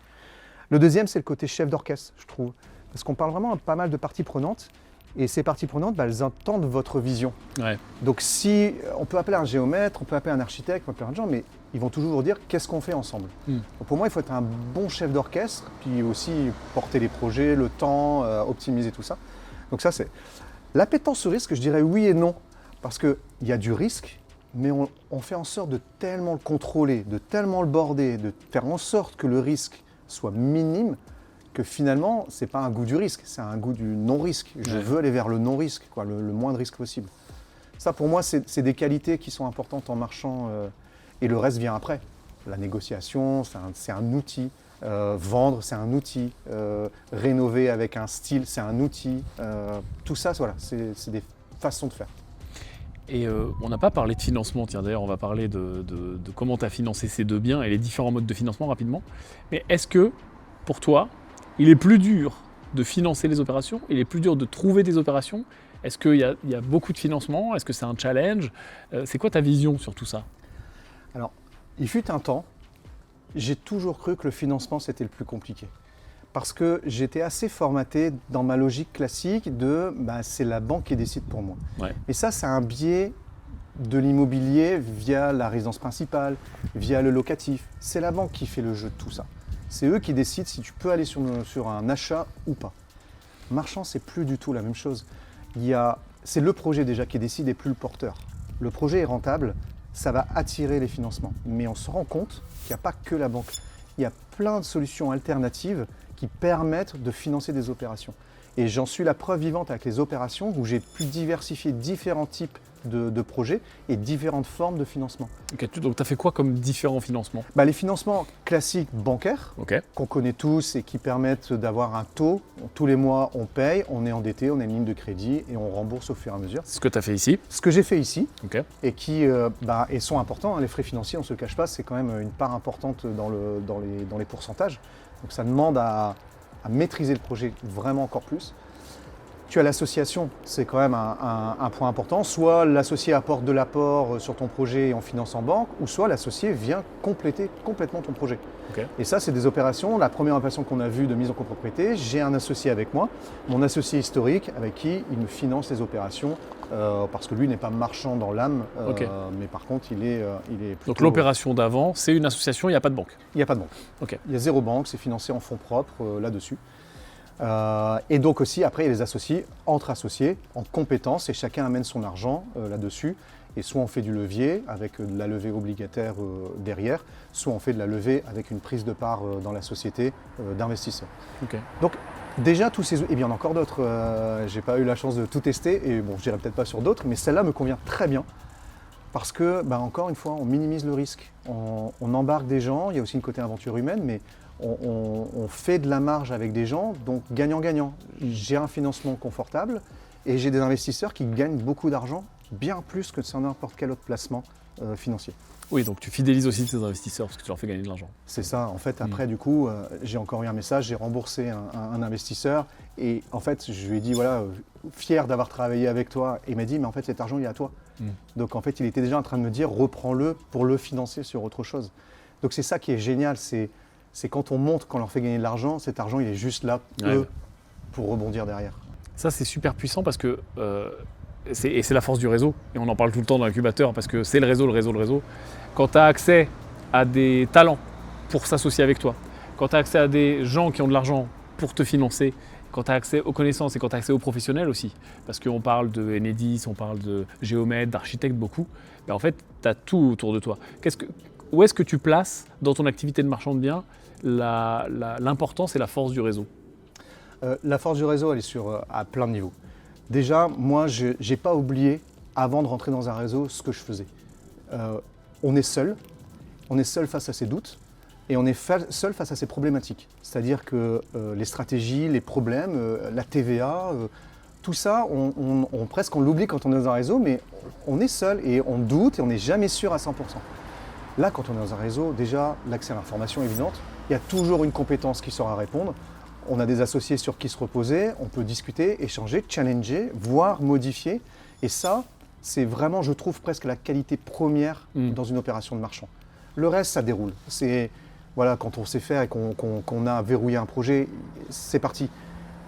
Le deuxième c'est le côté chef d'orchestre, je trouve. Parce qu'on parle vraiment pas mal de parties prenantes. Et ces parties prenantes, elles entendent votre vision. Ouais. Donc si on peut appeler un géomètre, on peut appeler un architecte, on peut appeler un gens, mais ils vont toujours vous dire qu'est-ce qu'on fait ensemble. Donc pour moi, il faut être un bon chef d'orchestre, puis aussi porter les projets, le temps, optimiser tout ça. Donc ça, c'est l'appétence au risque, je dirais oui et non, parce qu'il y a du risque, mais on fait en sorte de tellement le contrôler, de tellement le border, de faire en sorte que le risque soit minime, que finalement, ce n'est pas un goût du risque, c'est un goût du non-risque. Je veux aller vers le non-risque, quoi, le moins de risque possible. Ça, pour moi, c'est des qualités qui sont importantes en marchand et le reste vient après. La négociation, c'est un outil. Vendre, c'est un outil. Rénover avec un style, c'est un outil. Tout ça, voilà, c'est des façons de faire. Et on n'a pas parlé de financement, tiens d'ailleurs on va parler de comment tu as financé ces deux biens et les différents modes de financement rapidement. Mais est-ce que, pour toi, il est plus dur de financer les opérations, il est plus dur de trouver des opérations? Est-ce qu'il y a beaucoup de financement? Est-ce que c'est un challenge? C'est quoi ta vision sur tout ça? Alors, il fut un temps, j'ai toujours cru que le financement c'était le plus compliqué. Parce que j'étais assez formaté dans ma logique classique de c'est la banque qui décide pour moi. Ouais. Et ça, c'est un biais de l'immobilier via la résidence principale, via le locatif. C'est la banque qui fait le jeu de tout ça. C'est eux qui décident si tu peux aller sur un achat ou pas. Marchand, c'est plus du tout la même chose. C'est le projet déjà qui décide et plus le porteur. Le projet est rentable, ça va attirer les financements. Mais on se rend compte qu'il n'y a pas que la banque. Il y a plein de solutions alternatives qui permettent de financer des opérations. Et j'en suis la preuve vivante avec les opérations où j'ai pu diversifier différents types de projets et différentes formes de financement. Okay, donc tu as fait quoi comme différents financements? Les financements classiques bancaires, qu'on connaît tous et qui permettent d'avoir un taux. Tous les mois, on paye, on est endetté, on a une ligne de crédit et on rembourse au fur et à mesure. C'est ce que tu as fait ici? Ce que j'ai fait ici et qui et sont importants. Les frais financiers, on ne se le cache pas, c'est quand même une part importante dans les pourcentages. Donc ça demande à maîtriser le projet vraiment encore plus. Tu as l'association, c'est quand même un point important. Soit l'associé apporte de l'apport sur ton projet et on finance en banque, ou soit l'associé vient compléter complètement ton projet. Et ça, c'est des opérations. La première opération qu'on a vue de mise en copropriété, j'ai un associé avec moi, mon associé historique avec qui il me finance les opérations parce que lui n'est pas marchand dans l'âme, mais par contre, il est plutôt... Donc l'opération d'avant, c'est une association, il n'y a pas de banque? Il n'y a pas de banque. Il y a zéro banque, c'est financé en fonds propres là-dessus. Et donc aussi, après, il y a les associés entre associés en compétences et chacun amène son argent là-dessus. Et soit on fait du levier avec de la levée obligataire derrière, soit on fait de la levée avec une prise de part dans la société d'investisseurs. Donc déjà, tous ces... Et bien, il y en a encore d'autres. Je n'ai pas eu la chance de tout tester et bon, je n'irai peut-être pas sur d'autres, mais celle-là me convient très bien. Parce que, encore une fois, on minimise le risque. On embarque des gens, il y a aussi une côté aventure humaine, mais on fait de la marge avec des gens, donc gagnant-gagnant. J'ai un financement confortable et j'ai des investisseurs qui gagnent beaucoup d'argent, bien plus que sur n'importe quel autre placement financier. Oui, donc tu fidélises aussi tes investisseurs parce que tu leur fais gagner de l'argent. C'est ça. En fait, après, du coup, j'ai encore eu un message, j'ai remboursé un investisseur et en fait, je lui ai dit, voilà, fier d'avoir travaillé avec toi. Et il m'a dit, mais en fait, cet argent, il est à toi. Donc en fait, il était déjà en train de me dire, reprends-le pour le financer sur autre chose. Donc c'est ça qui est génial, c'est quand on montre qu'on leur fait gagner de l'argent, cet argent, il est juste là, eux, pour rebondir derrière. Ça, c'est super puissant parce que c'est la force du réseau. Et on en parle tout le temps dans l'incubateur parce que c'est le réseau. Quand tu as accès à des talents pour s'associer avec toi, quand tu as accès à des gens qui ont de l'argent pour te financer, quand tu as accès aux connaissances et quand tu as accès aux professionnels aussi, parce qu'on parle de Enedis, on parle de géomètres, d'architectes beaucoup, ben en fait, tu as tout autour de toi. Où est-ce que tu places dans ton activité de marchand de biens l'importance et la force du réseau? La force du réseau, elle est à plein de niveaux. Déjà, moi, je n'ai pas oublié, avant de rentrer dans un réseau, ce que je faisais. On est seul face à ses doutes et on est seul face à ses problématiques. C'est-à-dire que les stratégies, les problèmes, la TVA, tout ça, on l'oublie quand on est dans un réseau, mais on est seul et on doute et on n'est jamais sûr à 100%. Là, quand on est dans un réseau, déjà, l'accès à l'information est évidente. Il y a toujours une compétence qui saura répondre. On a des associés sur qui se reposer, on peut discuter, échanger, challenger, voire modifier. Et ça, c'est vraiment, je trouve, presque la qualité première dans une opération de marchand. Le reste, ça déroule. Voilà, quand on sait faire et qu'on a verrouillé un projet, c'est parti.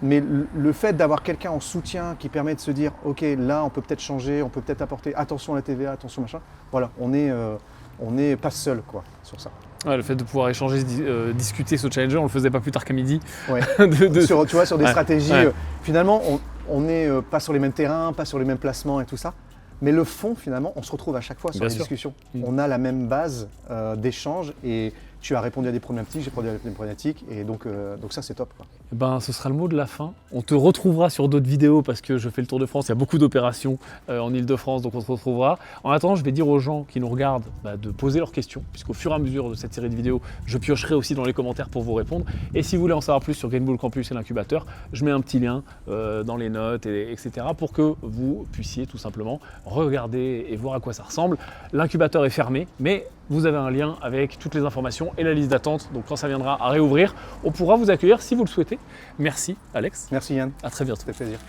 Mais le fait d'avoir quelqu'un en soutien qui permet de se dire, OK, là, on peut peut-être changer, on peut peut-être apporter attention à la TVA, attention machin. Voilà, on n'est pas seul quoi, sur ça. Ouais, le fait de pouvoir échanger, discuter, se challenger, on le faisait pas plus tard qu'à midi. Ouais. Tu vois, sur des stratégies, finalement, on n'est pas sur les mêmes terrains, pas sur les mêmes placements et tout ça. Mais le fond, finalement, on se retrouve à chaque fois sur les discussions. On a la même base d'échange et tu as répondu à des problématiques, j'ai répondu à des problématiques et donc ça, c'est top, quoi. Eh ben, ce sera le mot de la fin. On te retrouvera sur d'autres vidéos parce que je fais le Tour de France. Il y a beaucoup d'opérations en Ile-de-France, donc on se retrouvera. En attendant, je vais dire aux gens qui nous regardent de poser leurs questions, puisqu'au fur et à mesure de cette série de vidéos, je piocherai aussi dans les commentaires pour vous répondre. Et si vous voulez en savoir plus sur Green Bull Campus et l'incubateur, je mets un petit lien dans les notes, etc. pour que vous puissiez tout simplement regarder et voir à quoi ça ressemble. L'incubateur est fermé, mais vous avez un lien avec toutes les informations et la liste d'attente. Donc quand ça viendra à réouvrir, on pourra vous accueillir si vous le souhaitez. Merci Alex. Merci Yann. À très bientôt. Ça fait plaisir.